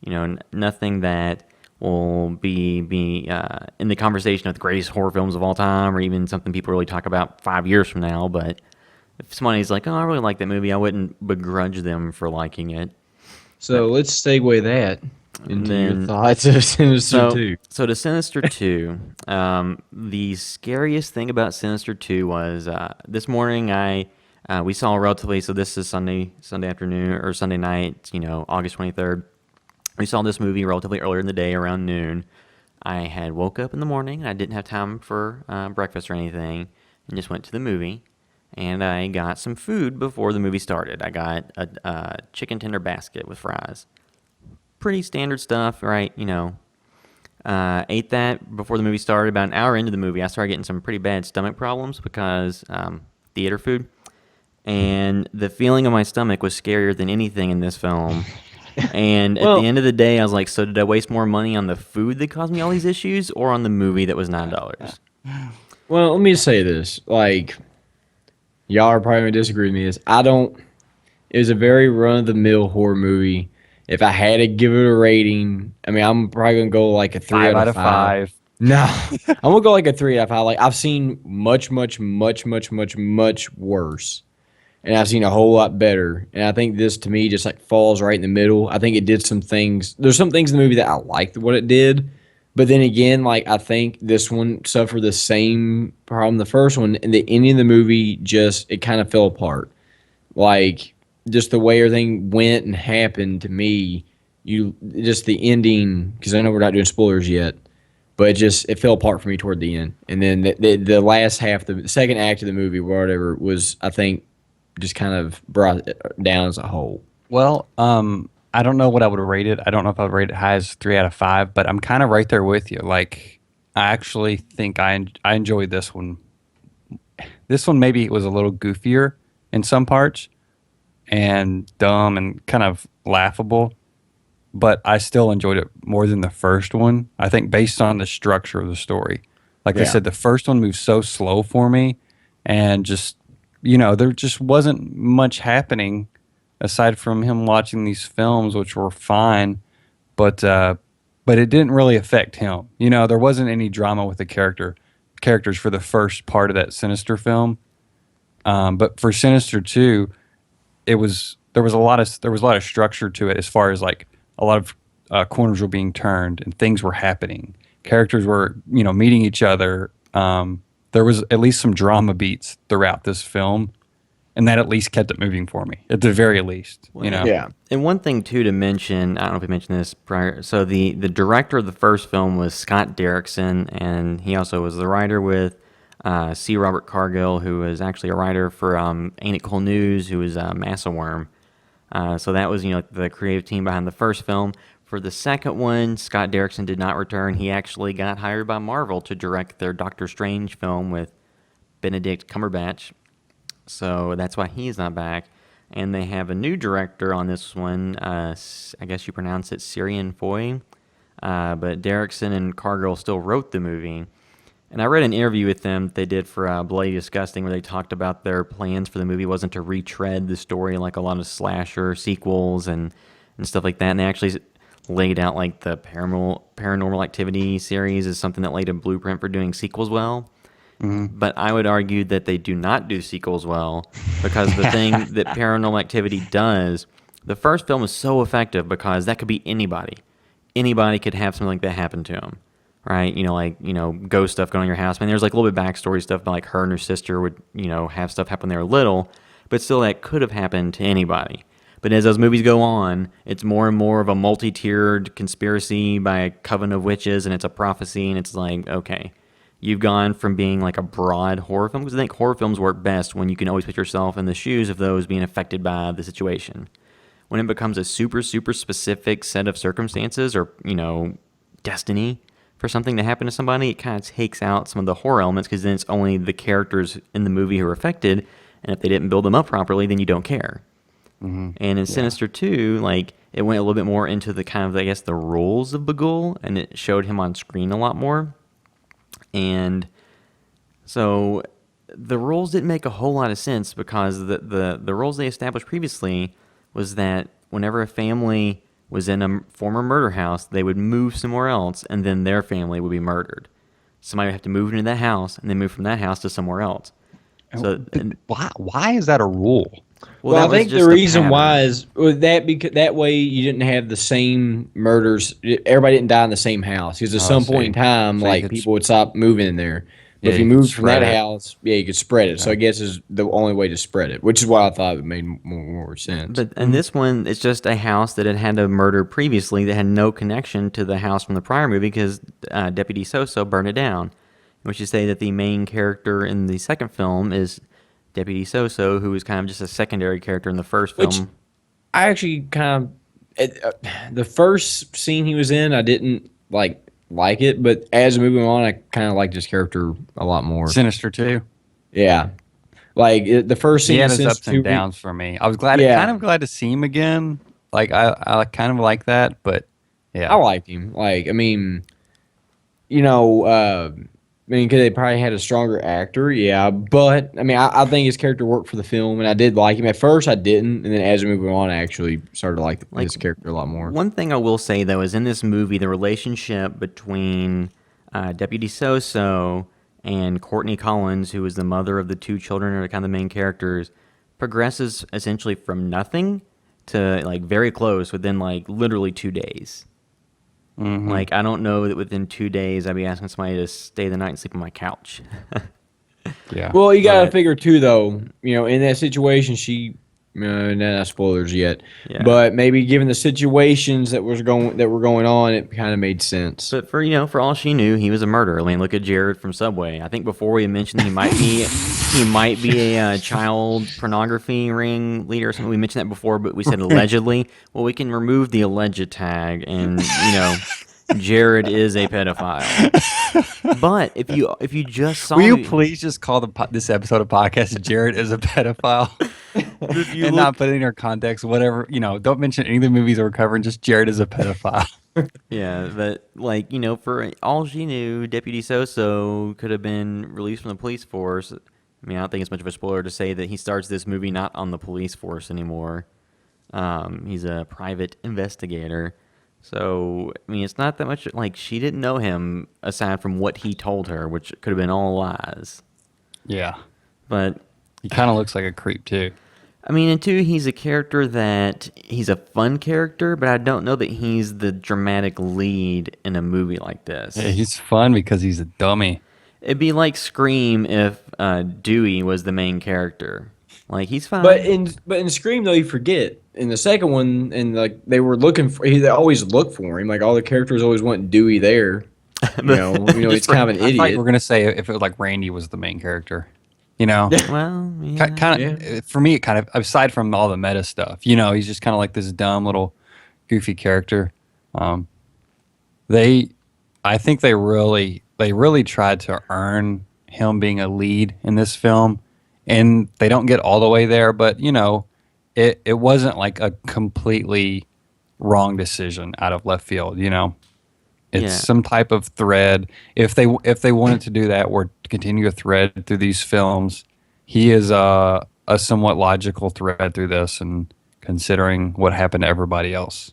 Nothing that will be in the conversation of the greatest horror films of all time, or even something people really talk about 5 years from now. But if somebody's like, "Oh, I really like that movie," I wouldn't begrudge them for liking it. So let's segue that into your Then- thoughts of Sinister So, 2. so to Sinister 2, the scariest thing about Sinister 2 was this morning we saw relatively, so this is Sunday afternoon or Sunday night, August 23rd. We saw this movie relatively earlier in the day, around noon. I had woke up in the morning. I didn't have time for breakfast or anything, and just went to the movie. And I got some food before the movie started. I got a chicken tender basket with fries. Pretty standard stuff, right? Ate that before the movie started. About an hour into the movie, I started getting some pretty bad stomach problems because theater food. And the feeling of my stomach was scarier than anything in this film. And at the end of the day, I was like, so did I waste more money on the food that caused me all these issues or on the movie that was $9? Well, let me say this. Like, y'all are probably going to disagree with me. It was a very run-of-the-mill horror movie. If I had to give it a rating, I mean, I'm probably going to go like a 3 out of 5. No, I'm going to go like a 3 out of 5. Like, I've seen much, much, much, much, much, much worse. And I've seen a whole lot better. And I think this, to me, just like falls right in the middle. I think it did some things. There's some things in the movie that I liked what it did. But then again, like, I think this one suffered the same problem the first one. And the ending of the movie it kind of fell apart. Like, just the way everything went and happened to me, just the ending, because I know we're not doing spoilers yet, but it fell apart for me toward the end. And then the last half, the second act of the movie, whatever, was, I think, just kind of brought it down as a whole. Well, I don't know what I would rate it. I don't know if I would rate it high as 3 out of 5, but I'm kind of right there with you. Like, I actually think I enjoyed this one. This one maybe was a little goofier in some parts and dumb and kind of laughable, but I still enjoyed it more than the first one. I think based on the structure of the story. Like I said, the first one moved so slow for me, and just, there just wasn't much happening aside from him watching these films, which were fine, but it didn't really affect him. There wasn't any drama with the characters for the first part of that Sinister film. But for Sinister 2, there was a lot of structure to it, as far as like a lot of corners were being turned and things were happening. Characters were, meeting each other. There was at least some drama beats throughout this film, and that at least kept it moving for me, at the very least. Yeah. And one thing, too, to mention, I don't know if we mentioned this prior. So the director of the first film was Scott Derrickson, and he also was the writer with C. Robert Cargill, who was actually a writer for Ain't It Cool News, who was Massa Worm. So that was, the creative team behind the first film. For the second one, Scott Derrickson did not return. He actually got hired by Marvel to direct their Doctor Strange film with Benedict Cumberbatch. So that's why he's not back. And they have a new director on this one. I guess you pronounce it Syrian Foy. But Derrickson and Cargill still wrote the movie. And I read an interview with them they did for Bloody Disgusting, where they talked about their plans for the movie wasn't to retread the story like a lot of slasher sequels and stuff like that. And they actually laid out like the Paranormal Activity series as something that laid a blueprint for doing sequels well. Mm-hmm. But I would argue that they do not do sequels well, because the thing that Paranormal Activity does, the first film is so effective because that could be anybody. Anybody could have something like that happen to them, right? Ghost stuff going on in your house. I mean, there's like a little bit of backstory stuff about like her and her sister would, have stuff happen when they were little, but still that could have happened to anybody. But as those movies go on, it's more and more of a multi-tiered conspiracy by a coven of witches, and it's a prophecy, and it's like, okay, you've gone from being like a broad horror film, because I think horror films work best when you can always put yourself in the shoes of those being affected by the situation. When it becomes a super, super specific set of circumstances or, destiny for something to happen to somebody, it kind of takes out some of the horror elements, because then it's only the characters in the movie who are affected, and if they didn't build them up properly, then you don't care. Mm-hmm. And in Sinister 2, like, it went a little bit more into the kind of, I guess, the roles of Bagul, and it showed him on screen a lot more. And so the roles didn't make a whole lot of sense, because the roles they established previously was that whenever a family was in a former murder house, they would move somewhere else, and then their family would be murdered. Somebody would have to move into that house, and then move from that house to somewhere else. Why is that a rule? Well, that I was think the just a reason pattern. why is that because that way you didn't have the same murders. Everybody didn't die in the same house because at Oh, some see. point in time, So you like could people would stop moving in there. But Yeah, if you you could moved from that spread it. house, yeah, you could spread it. So Yeah. I guess is the only way to spread it, which is why I thought it made more sense. But and this one, it's just a house that had had a murder previously that had no connection to the house from the prior movie because Deputy Soso burned it down. Which is say that the main character in the second film is Deputy Soso, who was kind of just a secondary character in the first Which film. I actually the first scene he was in, I didn't like it, but as moving on, I kind of liked his character a lot more. Sinister too. Yeah, the first He scene had in his ups Sinister and 2, downs for me. I was glad, Yeah. kind of glad to see him again. Like I kind of like that, but yeah, I liked him. I mean, because they probably had a stronger actor, yeah. But I mean, I think his character worked for the film, and I did like him. At first, I didn't, and then as we move on, I actually started to like his character a lot more. One thing I will say though is in this movie, the relationship between Deputy Soso and Courtney Collins, who is the mother of the two children, are kind of the main characters, progresses essentially from nothing to like very close within like literally 2 days. Like, I don't know that within 2 days I'd be asking somebody to stay the night and sleep on my couch. yeah. Well, you got to But- figure too, though. In that situation, she. Not spoilers yet, Yeah. but maybe given the situations that were going on, it kind of made sense. But for all she knew, he was a murderer. I mean, look at Jared from Subway. I think before we mentioned he might be a child pornography ring leader or something. We mentioned that before, but we said allegedly. Well, we can remove the alleged tag, and Jared is a pedophile. But if you just saw, Will you please just call this episode of podcast "Jared is a pedophile" and not put it in your context? Whatever, don't mention any of the movies we're covering. Just Jared is a pedophile. Yeah, but for all she knew, Deputy Soso could have been released from the police force. I mean, I don't think it's much of a spoiler to say that he starts this movie not on the police force anymore. He's a private investigator. So, I mean, it's not that much, she didn't know him aside from what he told her, which could have been all lies. Yeah, But, he kind of looks like a creep too. I mean, and two, he's a character that, he's a fun character, but I don't know that he's the dramatic lead in a movie like this. Yeah, he's fun because he's a dummy. It'd be like Scream if Dewey was the main character. He's fine. But in Scream though, you forget in the second one, and they were looking for. They always look for him. Like all the characters always want Dewey there. He's kind of an I thought you idiot. were gonna say if it was like Randy was the main character. well, yeah. Kind of for me, it kind of aside from all the meta stuff, he's just kind of like this dumb little goofy character. I think they really tried to earn him being a lead in this film, and they don't get all the way there, but it wasn't like a completely wrong decision out of left field. It's some type of thread. If they wanted to do that or continue a thread through these films, he is a somewhat logical thread through this, and considering what happened to everybody else.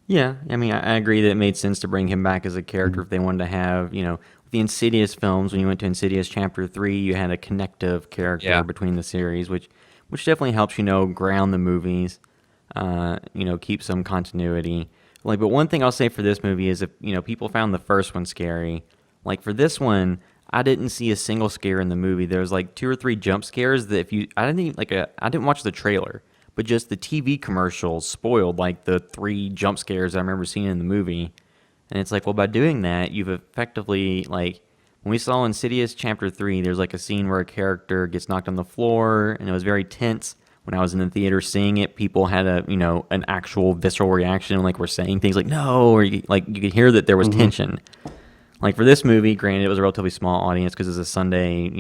Yeah, I mean, I agree that it made sense to bring him back as a character if they wanted to have, the Insidious films, when you went to Insidious Chapter 3, you had a connective character between the series, which definitely helps, ground the movies, keep some continuity. But one thing I'll say for this movie is if, people found the first one scary, for this one, I didn't see a single scare in the movie. There was 2 or 3 jump scares that I didn't watch the trailer, but just the TV commercials spoiled the 3 jump scares I remember seeing in the movie. And it's by doing that, you've effectively, when we saw Insidious Chapter 3, there's a scene where a character gets knocked on the floor, and it was very tense. When I was in the theater seeing it, people had an actual visceral reaction, were saying things no, or you could hear that there was tension. For this movie, granted, it was a relatively small audience because it's a Sunday,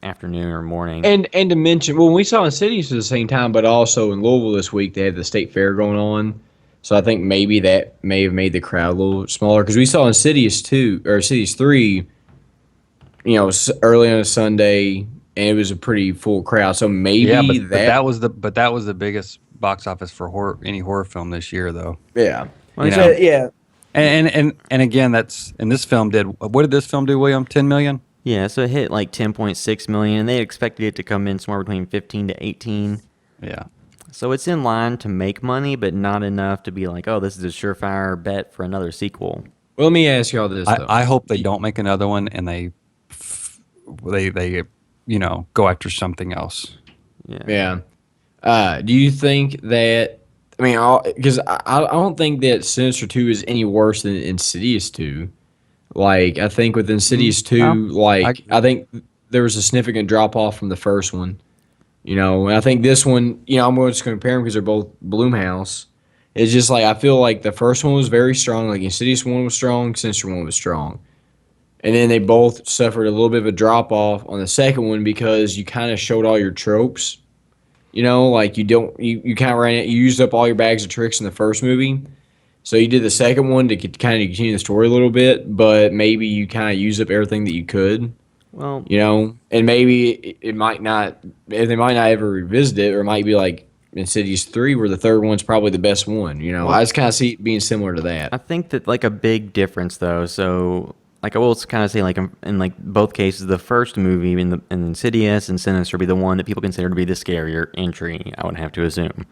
afternoon or morning. And to mention, when we saw Insidious at the same time, but also in Louisville this week, they had the state fair going on. So I think maybe that may have made the crowd a little smaller because we saw Insidious 2 or Insidious 3, early on a Sunday, and it was a pretty full crowd. So maybe but that was the biggest box office for any horror film this year, though. Yeah. And again, that's and this film did. What did this film do, William? 10 million. Yeah, so it hit like 10.6 million, and they expected it to come in somewhere between 15 to 18. Yeah. So it's in line to make money, but not enough to be like, oh, this is a surefire bet for another sequel. Well, let me ask y'all this though. I hope they don't make another one and they go after something else. Yeah. Yeah. Do you think that? I mean, because I don't think that Sinister 2 is any worse than Insidious 2. Like, I think with Insidious 2, I think there was a significant drop off from the first one. And I think this one, I'm just going to compare them because they're both Blumhouse. It's just like, I feel like the first one was very strong. Like, Insidious 1 was strong, Sinister 1 was strong. And then they both suffered a little bit of a drop off on the second one because you kind of showed all your tropes. Like you kind of you used up all your bags of tricks in the first movie. So you did the second one to kind of continue the story a little bit, but maybe you kind of used up everything that you could. Well, and maybe they might not ever revisit it, or it might be like Insidious 3, where the third one's probably the best one. I just kind of see it being similar to that. I think that like a big difference though. So like I will kind of say like in like both cases, the first movie in Insidious and Sinister be the one that people consider to be the scarier entry. I would have to assume.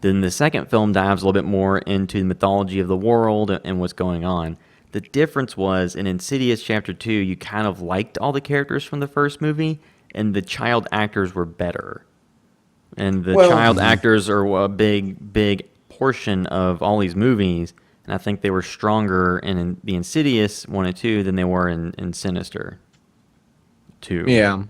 Then the second film dives a little bit more into the mythology of the world and what's going on. The difference was in Insidious Chapter 2, you kind of liked all the characters from the first movie, and the child actors were better. And the child actors are a big portion of all these movies, and I think they were stronger in the Insidious 1 and 2 than they were in Sinister 2. Yeah.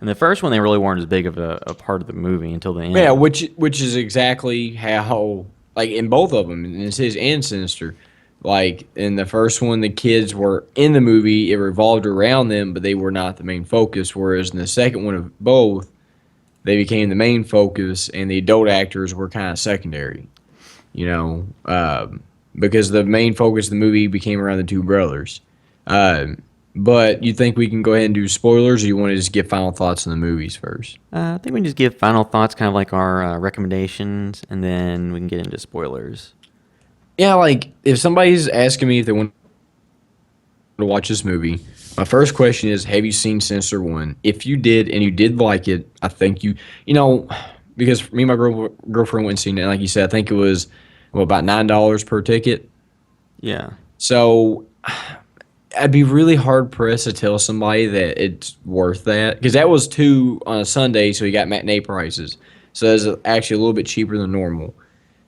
And the first one, they really weren't as big of a part of the movie until the end. Yeah, which is exactly how, like, in both of them, in Insidious and Sinister, like, in the first one, the kids were in the movie, it revolved around them, but they were not the main focus, whereas in the second one of both, they became the main focus, and the adult actors were kind of secondary, because the main focus of the movie became around the two brothers. But you think we can go ahead and do spoilers, or you want to just give final thoughts on the movies first? I think we can just give final thoughts, kind of like our recommendations, and then we can get into spoilers. Yeah, like, if somebody's asking me if they want to watch this movie, my first question is, have you seen Sinister 1? If you did, and you did like it, I think because me and my girlfriend went and seen it, and like you said, I think it was, about $9 per ticket. Yeah. So I'd be really hard-pressed to tell somebody that it's worth that, because that was $2 on a Sunday, so you got matinee prices. So that's actually a little bit cheaper than normal.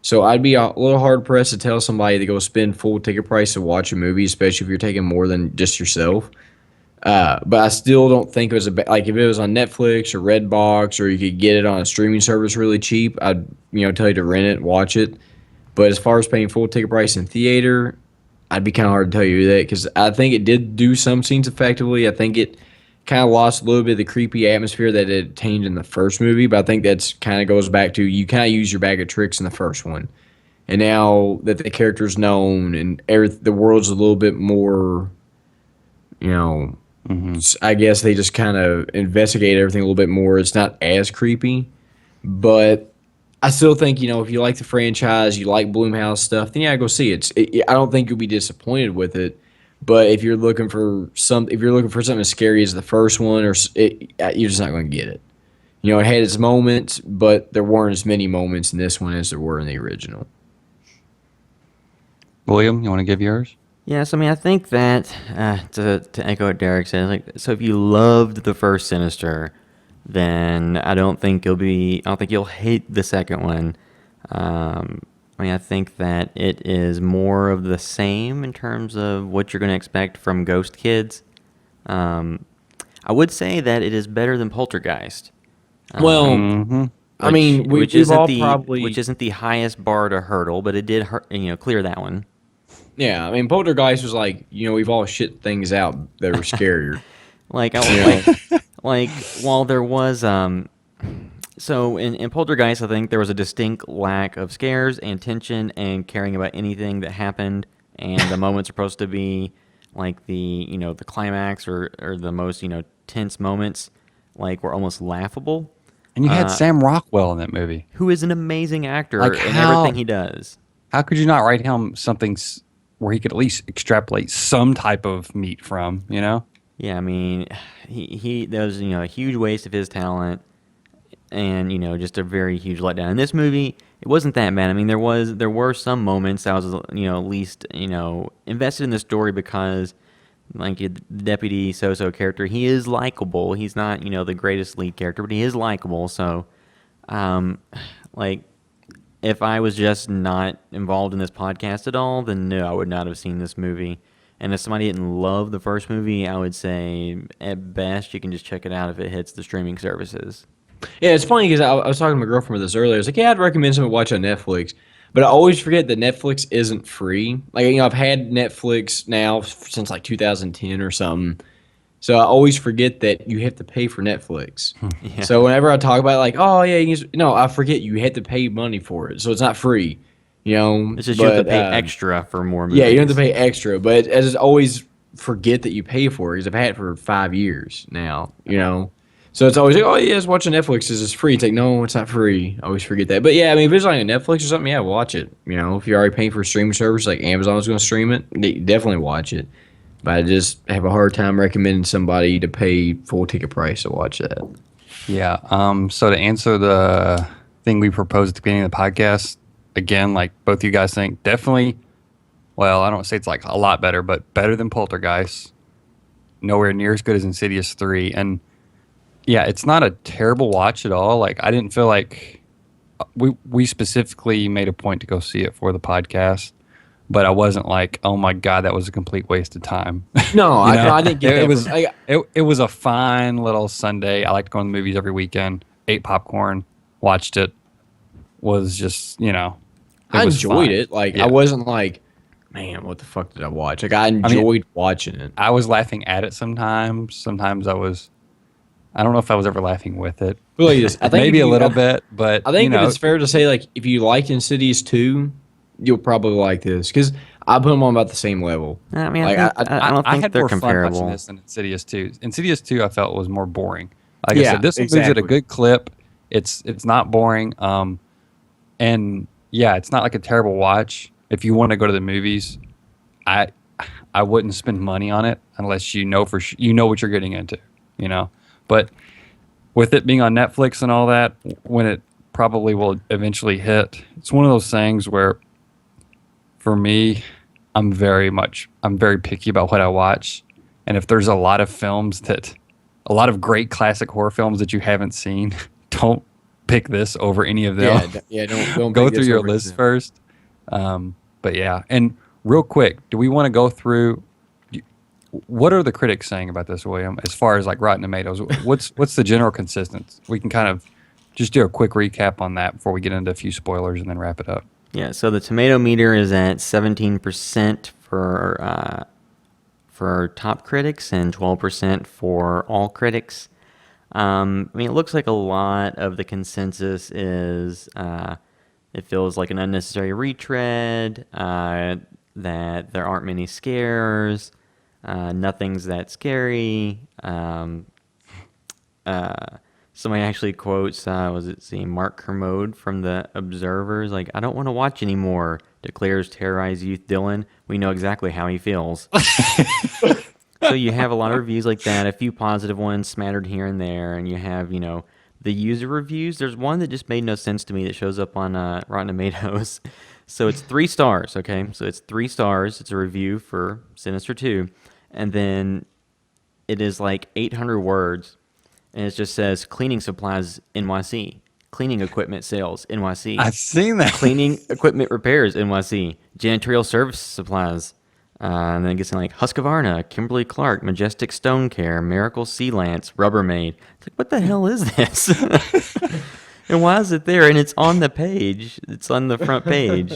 So I'd be a little hard-pressed to tell somebody to go spend full ticket price to watch a movie, especially if you're taking more than just yourself. But I still don't think it was like if it was on Netflix or Redbox, or you could get it on a streaming service really cheap, I'd tell you to rent it, watch it. But as far as paying full ticket price in theater, I'd be kind of hard to tell you that, because I think it did do some scenes effectively. I think it kind of lost a little bit of the creepy atmosphere that it attained in the first movie, but I think that's kind of goes back to you kind of use your bag of tricks in the first one. And now that the character's known and the world's a little bit more, I guess they just kind of investigate everything a little bit more. It's not as creepy, but I still think, if you like the franchise, you like Blumhouse stuff, then yeah, go see it. I don't think you'll be disappointed with it. But if you're looking for something as scary as the first one, you're just not going to get it. It had its moments, but there weren't as many moments in this one as there were in the original. William, you want to give yours? Yes, I mean, I think that to echo what Derek said, so if you loved the first Sinister, then I don't think you'll hate the second one. I think that it is more of the same in terms of what you're going to expect from Ghost Kids. I would say that it is better than Poltergeist. Which isn't the highest bar to hurdle, but it did clear that one. Yeah, I mean, Poltergeist was like, we've all shit things out that were scarier. While there was so in Poltergeist, I think there was a distinct lack of scares and tension and caring about anything that happened, and the moments are supposed to be like the climax or the most tense moments, like were almost laughable. And you had Sam Rockwell in that movie, who is an amazing actor in everything he does. How could you not write him something where he could at least extrapolate some type of meat from? Yeah, Yeah, I mean, he that was a huge waste of his talent, and just a very huge letdown. In this movie, it wasn't that bad. I mean, there were some moments I was at least invested in the story because like the Deputy So-So character, he is likable. He's not the greatest lead character, but he is likable. So, like if I was just not involved in this podcast at all, then no, I would not have seen this movie. And if somebody didn't love the first movie, I would say at best you can just check it out if it hits the streaming services. Yeah, it's funny because I was talking to my girlfriend about this earlier. I was like, yeah, I'd recommend someone watch on Netflix. But I always forget that Netflix isn't free. Like, I've had Netflix now since like 2010 or something. So I always forget that you have to pay for Netflix. Yeah. So whenever I talk about it, like, oh, yeah, no, I forget you have to pay money for it. So it's not free. It's just you have to pay extra for more movies. Yeah, you have to pay extra. But I just always forget that you pay for it because I've had it for 5 years now, So it's always like, oh, yeah, just watching Netflix. It's free. It's like, no, it's not free. I always forget that. But yeah, I mean, if it's like on Netflix or something, yeah, watch it. If you're already paying for a streaming service, like Amazon's going to stream it, definitely watch it. But I just have a hard time recommending somebody to pay full ticket price to watch that. Yeah. So to answer the thing we proposed at the beginning of the podcast, again, like both you guys think, definitely, well, I don't say it's like a lot better, but better than Poltergeist. Nowhere near as good as Insidious 3. And yeah, it's not a terrible watch at all. Like, I didn't feel like we specifically made a point to go see it for the podcast, but I wasn't like, oh my God, that was a complete waste of time. No, I didn't get that. It was a fine little Sunday. I liked going to the movies every weekend, ate popcorn, watched it. Was just, I enjoyed it. Like, yeah. I wasn't like, man, what the fuck did I watch? Like, I enjoyed watching it. I was laughing at it sometimes. Sometimes I don't know if I was ever laughing with it. Really, I think maybe a little bit, but I think that it's fair to say, like, if you liked Insidious 2, you'll probably like this because I put them on about the same level. I mean, like, I don't think had they're more comparable. fun watching this than Insidious 2. Insidious 2, I felt was more boring. Like Yeah, I said, this moves at a good clip. It's not boring. And yeah, it's not like a terrible watch. If you want to go to the movies, I wouldn't spend money on it unless you know what you're getting into, But with it being on Netflix and all that, when it probably will eventually hit, it's one of those things where, for me, I'm very picky about what I watch. And if there's a lot of great classic horror films that you haven't seen, don't pick this over any of them. Yeah, don't go pick through this your over list them. first. But yeah, and real quick, do we want to go through? What are the critics saying about this, William? As far as like Rotten Tomatoes, what's the general consensus? We can kind of just do a quick recap on that before we get into a few spoilers and then wrap it up. Yeah, so the tomato meter is at 17% for top critics and 12% for all critics. I mean, it looks like a lot of the consensus is it feels like an unnecessary retread, that there aren't many scares, nothing's that scary. Somebody actually quotes, Mark Kermode from The Observers, like, I don't want to watch anymore, declares terrorized youth Dylan. We know exactly how he feels. So you have a lot of reviews like that, a few positive ones smattered here and there, and you have, the user reviews. There's one that just made no sense to me that shows up on Rotten Tomatoes. So it's 3 stars, okay? So it's 3 stars. It's a review for Sinister 2. And then it is like 800 words. And it just says, cleaning supplies NYC. Cleaning equipment sales NYC. I've seen that. Cleaning equipment repairs NYC. Janitorial service supplies. And then it gets in like Husqvarna, Kimberly-Clark, Majestic Stone Care, Miracle Sea Lance, Rubbermaid. It's like, what the hell is this? And why is it there? And it's on the page. It's on the front page.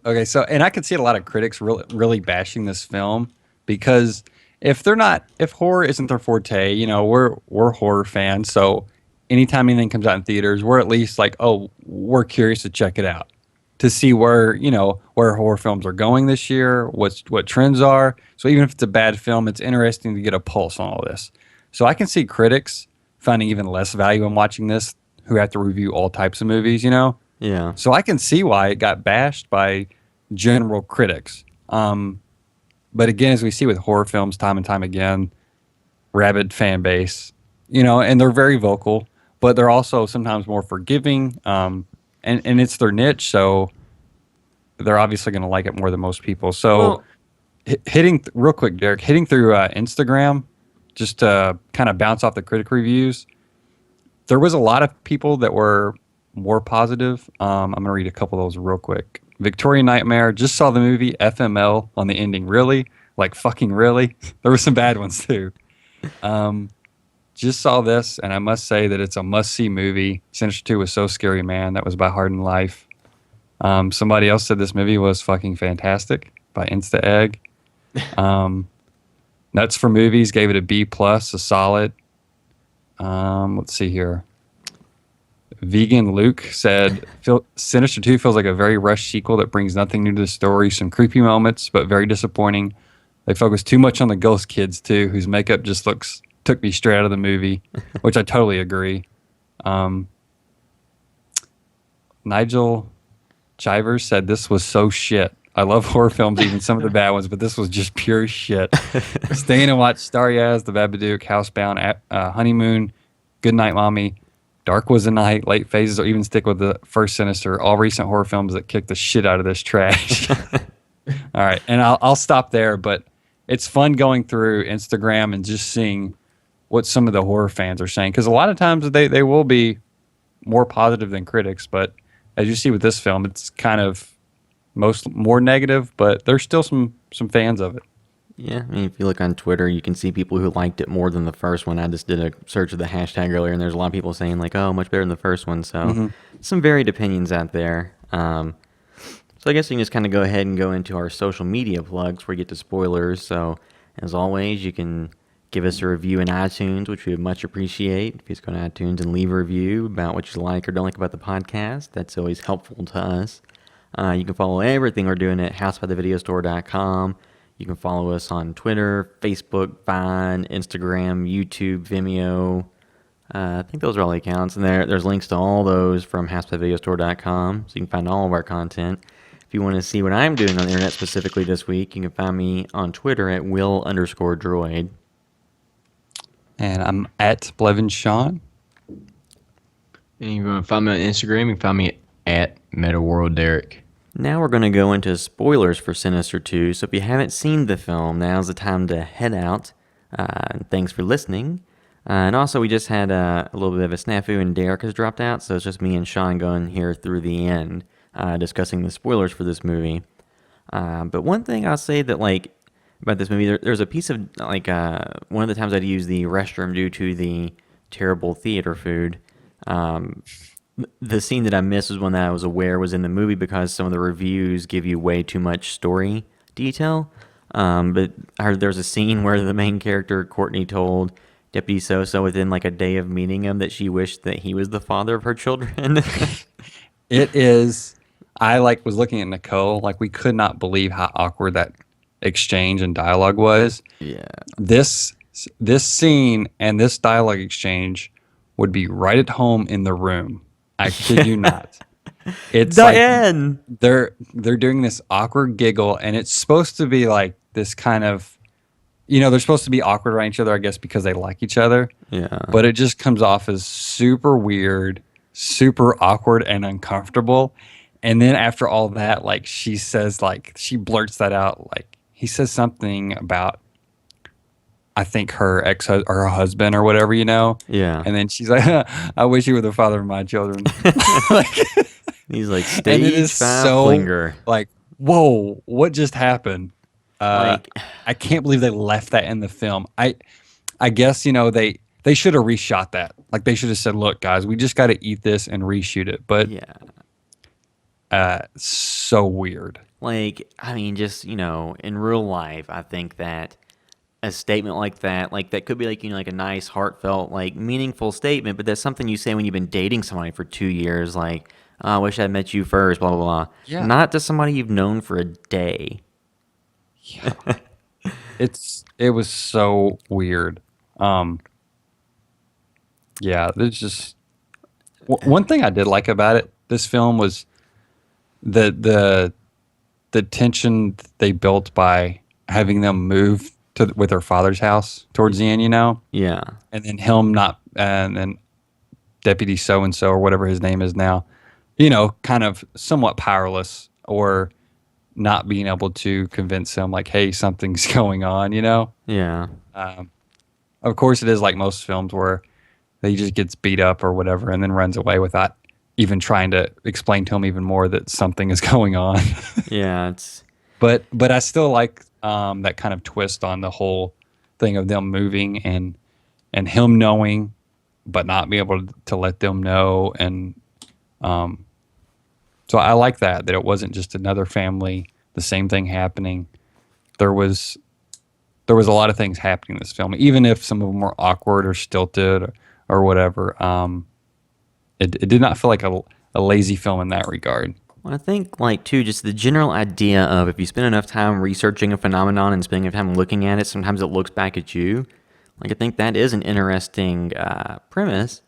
Okay, so, and I can see a lot of critics really bashing this film because if horror isn't their forte, we're horror fans. So anytime anything comes out in theaters, we're at least like, oh, we're curious to check it out, to see where horror films are going this year, what trends are. So even if it's a bad film, it's interesting to get a pulse on all this. So I can see critics finding even less value in watching this who have to review all types of movies, Yeah. So I can see why it got bashed by general critics. But again, as we see with horror films time and time again, rabid fan base, and they're very vocal, but they're also sometimes more forgiving. And it's their niche, so they're obviously going to like it more than most people. So real quick, Derek, hitting through Instagram just to kind of bounce off the critic reviews. There was a lot of people that were more positive. I'm going to read a couple of those real quick. Victoria Nightmare just saw the movie FML on the ending. Really? Like fucking really? There were some bad ones too. Just saw this, and I must say that it's a must-see movie. Sinister 2 was so scary, man. That was by Hard Life. Somebody else said this movie was fucking fantastic by Insta Egg. Nuts for Movies gave it a B+, a solid. Let's see here. Vegan Luke said, Sinister 2 feels like a very rushed sequel that brings nothing new to the story. Some creepy moments, but very disappointing. They focus too much on the ghost kids, too, whose makeup just took me straight out of the movie, which I totally agree. Nigel Chivers said, this was so shit. I love horror films, even some of the bad ones, but this was just pure shit. Staying and watch Starry-Eyes, The Babadook, Housebound, Honeymoon, Goodnight Mommy, Dark Was the Night, Late Phases, or even stick with the first Sinister. All recent horror films that kick the shit out of this trash. All right, and I'll stop there, but it's fun going through Instagram and just seeing what some of the horror fans are saying, because a lot of times they will be more positive than critics, but as you see with this film, it's kind of more negative, but there's still some fans of it. Yeah, I mean, if you look on Twitter, you can see people who liked it more than the first one. I just did a search of the hashtag earlier, and there's a lot of people saying, like, oh, much better than the first one. So some varied opinions out there. So I guess we can just kind of go ahead and go into our social media plugs where you get to spoilers. So as always, you can give us a review in iTunes, which we would much appreciate. If you just go to iTunes and leave a review about what you like or don't like about the podcast, that's always helpful to us. You can follow everything we're doing at housebythevideostore.com. You can follow us on Twitter, Facebook, Vine, Instagram, YouTube, Vimeo. I think those are all the accounts. And there's links to all those from housebythevideostore.com, so you can find all of our content. If you want to see what I'm doing on the internet specifically this week, you can find me on Twitter at will_droid. And I'm at Blevin Sean. And you can find me on Instagram. You can find me at MetaWorldDerek. Now we're going to go into spoilers for Sinister 2, so if you haven't seen the film, now's the time to head out. Thanks for listening. And also, we just had a little bit of a snafu, and Derek has dropped out, so it's just me and Sean going here through the end, discussing the spoilers for this movie. But one thing I'll say that, about this movie, there's a piece of, one of the times I'd use the restroom due to the terrible theater food. The scene that I missed was one that I was aware was in the movie because some of the reviews give you way too much story detail. But I heard there was a scene where the main character, Courtney, told Deputy So-So within a day of meeting him that she wished that he was the father of her children. It is. I was looking at Nicole, we could not believe how awkward that exchange and dialogue was. Yeah. This scene and this dialogue exchange would be right at home in the room. I kid you not. It's Diane! They're doing this awkward giggle, and it's supposed to be this kind of, they're supposed to be awkward around each other, I guess, because they like each other. Yeah. But it just comes off as super weird, super awkward, and uncomfortable. And then after all that, she says, she blurts that out, he says something about, I think her her husband or whatever, Yeah. And then she's like, I wish you were the father of my children. He's stage and it is 5 so flinger. Whoa, what just happened? Like- I can't believe they left that in the film. I guess, they should have reshot that. They should have said, look, guys, we just got to eat this and reshoot it. But so weird. Just, in real life, I think that a statement like that could be a nice, heartfelt, meaningful statement, but that's something you say when you've been dating somebody for 2 years, oh, I wish I'd met you first, blah, blah, blah. Yeah. Not to somebody you've known for a day. Yeah. It was so weird. Yeah, there's just one thing I did like about it. This film was the tension they built by having them move with her father's house towards the end, you know? Yeah. And then him not, and then Deputy so-and-so or whatever his name is now, you know, kind of somewhat powerless or not being able to convince him like, hey, something's going on, you know? Yeah. Of course, it is like most films where he just gets beat up or whatever and then runs away without even trying to explain to him even more that something is going on. Yeah, it's... But I still like that kind of twist on the whole thing of them moving and him knowing, but not be able to let them know. And so I like that it wasn't just another family, the same thing happening. There was a lot of things happening in this film, even if some of them were awkward or stilted or whatever. It did not feel like a lazy film in that regard. Well, I think, like, too, just the general idea of if you spend enough time researching a phenomenon and spending enough time looking at it, sometimes it looks back at you. Like, I think that is an interesting premise,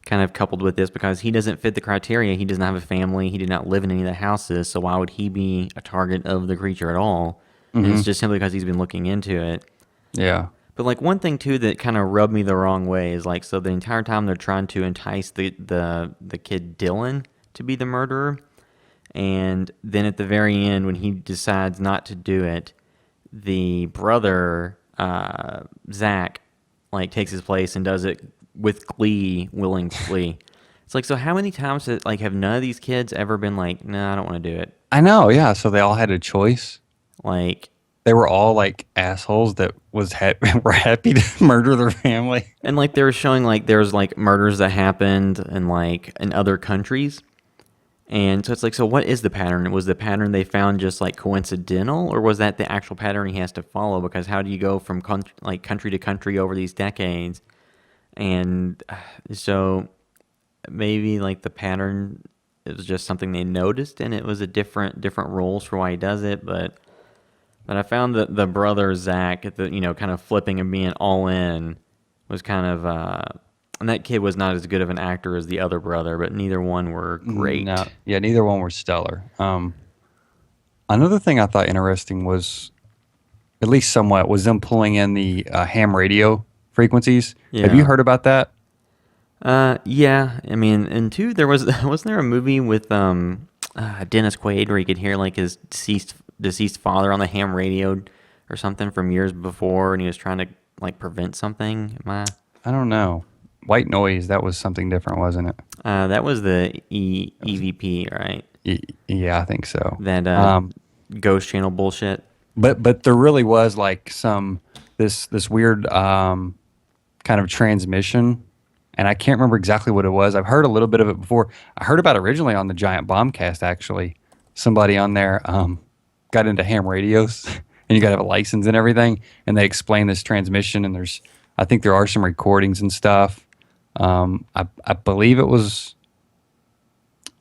kind of coupled with this, because he doesn't fit the criteria. He doesn't have a family. He did not live in any of the houses, so why would he be a target of the creature at all? And it's just simply because he's been looking into it. Yeah. But, like, one thing, too, that kind of rubbed me the wrong way is, like, so the entire time they're trying to entice the kid Dylan to be the murderer. And then at the very end, when he decides not to do it, the brother, Zach, like, takes his place and does it with glee, willingly. It's like, so how many times have none of these kids ever been like, no, I don't want to do it? I know, yeah. So they all had a choice. Like, they were all like assholes that were happy to murder their family. And like they were showing like there's like murders that happened in other countries. And so it's like, so what is the pattern? Was the pattern they found just like coincidental, or was that the actual pattern he has to follow? Because how do you go from country to country over these decades? And so maybe like the pattern, it was just something they noticed, and it was a different rules for why he does it. But I found that the brother Zach, kind of flipping and being all in, was kind of. And that kid was not as good of an actor as the other brother, but neither one were great. No, yeah, neither one were stellar. Another thing I thought interesting was, at least somewhat, was them pulling in the ham radio frequencies. Yeah. Have you heard about that? Yeah. I mean, and two, wasn't there a movie with Dennis Quaid where you could hear like his deceased father on the ham radio or something from years before, and he was trying to like prevent something? I don't know. White noise, that was something different, wasn't it? That was the EVP, right? Yeah, I think so. That Ghost Channel bullshit. But there really was like this weird kind of transmission, and I can't remember exactly what it was. I've heard a little bit of it before. I heard about it originally on the Giant Bombcast, actually. Somebody on there got into ham radios, and you got to have a license and everything, and they explain this transmission, and I think there are some recordings and stuff. I believe it was,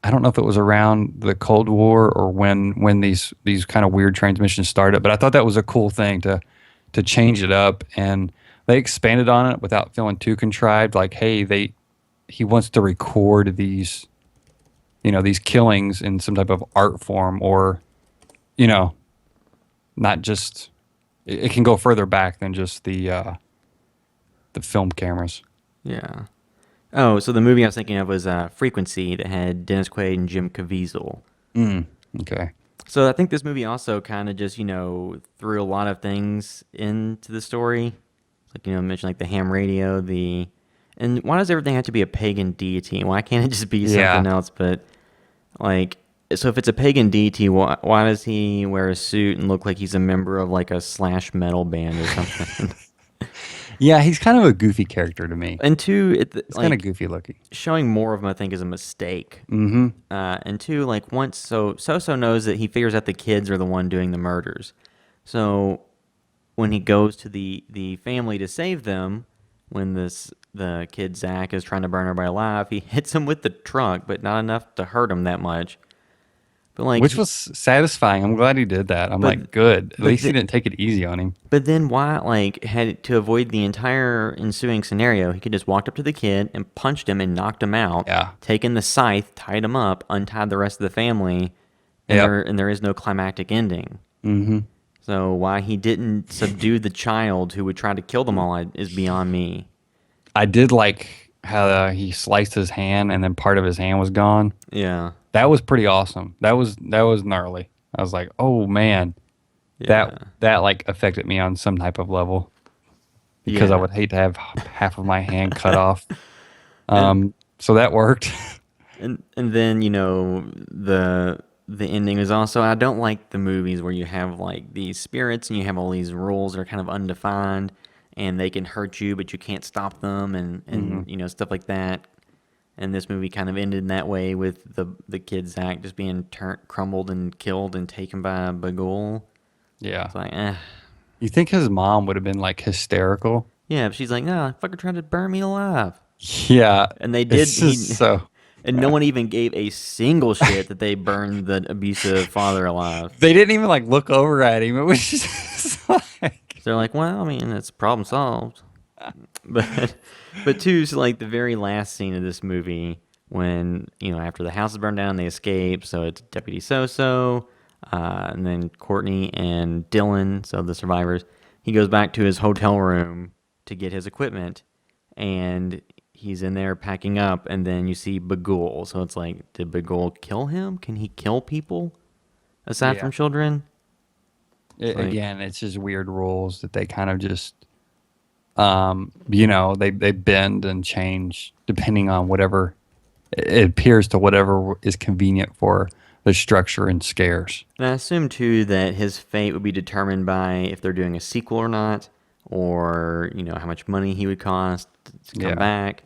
I don't know if it was around the Cold War or when these kind of weird transmissions started, but I thought that was a cool thing to change it up, and they expanded on it without feeling too contrived. Like, hey, he wants to record these killings in some type of art form, or, not just, it can go further back than just the film cameras. Yeah. Oh, so the movie I was thinking of was Frequency, that had Dennis Quaid and Jim Caviezel. Okay. So I think this movie also kind of just, threw a lot of things into the story. Like, mentioned like the ham radio, and why does everything have to be a pagan deity? Why can't it just be something else? But like, so if it's a pagan deity, why does he wear a suit and look like he's a member of like a slash metal band or something? Yeah, he's kind of a goofy character to me. And two, it's kind of goofy looking. Showing more of him, I think, is a mistake. Mm-hmm. And two, like once, so knows that he figures out the kids are the one doing the murders. So when he goes to the family to save them, when the kid Zach is trying to burn everybody alive, he hits him with the truck, but not enough to hurt him that much. But like, which was satisfying. I'm glad he did that. I'm like, good. At least he didn't take it easy on him. But then why, like, had to avoid the entire ensuing scenario, he could just walked up to the kid and punched him and knocked him out. Yeah. Taken the scythe, tied him up, untied the rest of the family, and there is no climactic ending. Mm-hmm. It's So why he didn't subdue the child who would try to kill them all is beyond me. I did like how he sliced his hand and then part of his hand was gone. Yeah. That was pretty awesome. That was gnarly. I was like, oh man, Yeah. that like affected me on some type of level because I would hate to have half of my hand cut off. So that worked. And then, you know, the ending is also, I don't like the movies where you have like these spirits and you have all these rules that are kind of undefined and they can hurt you but you can't stop them and you know, stuff like that. And this movie kind of ended in that way with the kid Zach just being crumbled and killed and taken by Bagul. Yeah. It's like, eh. You think his mom would have been like hysterical? Yeah, but she's like, no, fucker tried to burn me alive. Yeah. And they did. It's just so. And no one even gave a single shit that they burned the abusive father alive. They didn't even like look over at him. It was just like. So they're like, well, I mean, it's problem solved. But too, so like the very last scene of this movie, when, you know, after the house is burned down, they escape. So it's Deputy So-So, and then Courtney and Dylan, so the survivors. He goes back to his hotel room to get his equipment, and he's in there packing up, and then you see Bagul. So it's like, did Bagul kill him? Can he kill people aside from children? Again, it's just weird rules that they kind of just, you know, they bend and change depending on whatever it appears to whatever is convenient for the structure and scares. And I assume too that his fate would be determined by if they're doing a sequel or not, or, you know, how much money he would cost to come back.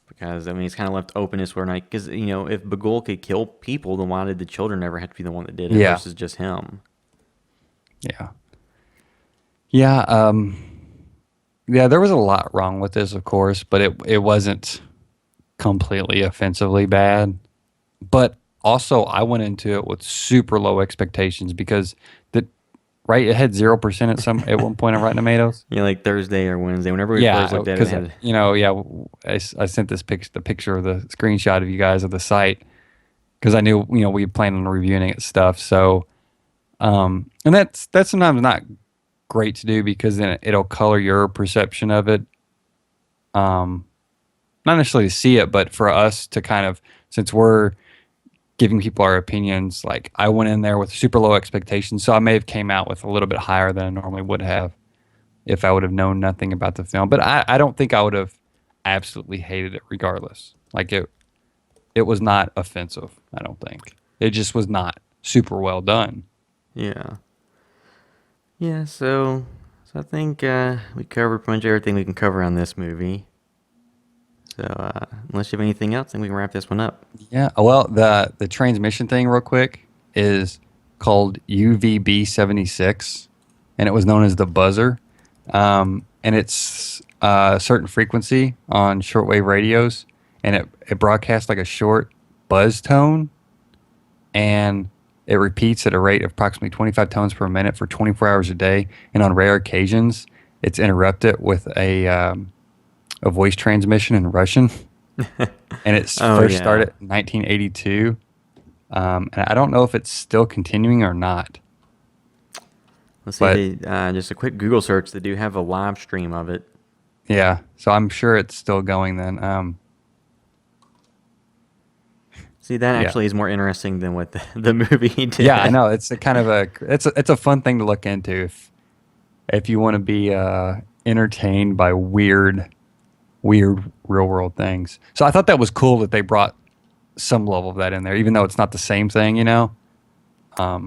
Because, I mean, it's kind of left open as where, like, because, you know, if Bagul could kill people, then why did the children ever have to be the one that did it versus just him? Yeah. Yeah. Yeah, there was a lot wrong with this, of course, but it wasn't completely offensively bad. But also, I went into it with super low expectations because it had 0% at one point on Rotten Tomatoes. Yeah, like Thursday or Wednesday, whenever we first looked at it. Had... You know, I sent the picture of the screenshot of you guys of the site because I knew, you know, we planned on reviewing it stuff. So, and that's sometimes not great to do because then it'll color your perception of it. Not necessarily to see it, but for us to kind of, since we're giving people our opinions, like I went in there with super low expectations, so I may have came out with a little bit higher than I normally would have if I would have known nothing about the film. But I don't think I would have absolutely hated it regardless. Like it was not offensive, I don't think. It just was not super well done. Yeah. Yeah, so I think we covered pretty much everything we can cover on this movie. So unless you have anything else, I think we can wrap this one up. Yeah. Well, the transmission thing, real quick, is called UVB76, and it was known as the buzzer. And it's a certain frequency on shortwave radios, and it broadcasts like a short buzz tone, and it repeats at a rate of approximately 25 tones per minute for 24 hours a day. And on rare occasions, it's interrupted with a voice transmission in Russian. And it first started in 1982. And I don't know if it's still continuing or not. Let's see. Just a quick Google search. They do have a live stream of it. Yeah. So I'm sure it's still going then. See, that actually is more interesting than what the movie did. Yeah, I know. It's a kind of it's a fun thing to look into if you want to be entertained by weird real world things. So I thought that was cool that they brought some level of that in there, even though it's not the same thing, you know. Yeah,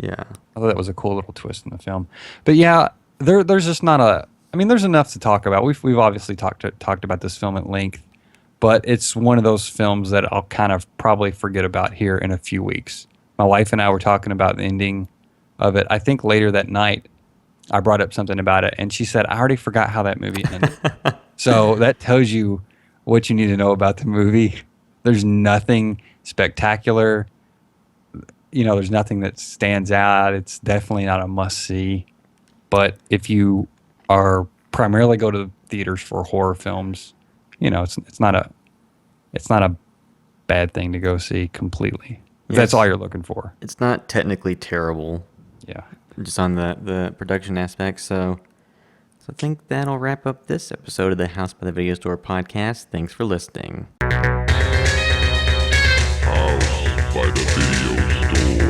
I thought that was a cool little twist in the film. But yeah, there's just not a. I mean, there's enough to talk about. We've obviously talked about this film at length. But it's one of those films that I'll kind of probably forget about here in a few weeks. My wife and I were talking about the ending of it. I think later that night, I brought up something about it, and she said, I already forgot how that movie ended. So that tells you what you need to know about the movie. There's nothing spectacular. You know, there's nothing that stands out. It's definitely not a must-see. But if you are primarily go to the theaters for horror films, you know, it's not a bad thing to go see completely. If that's all you're looking for. It's not technically terrible. Yeah. just on the production aspect. So I think that'll wrap up this episode of the House by the Video Store podcast. Thanks for listening. House by the Video Store.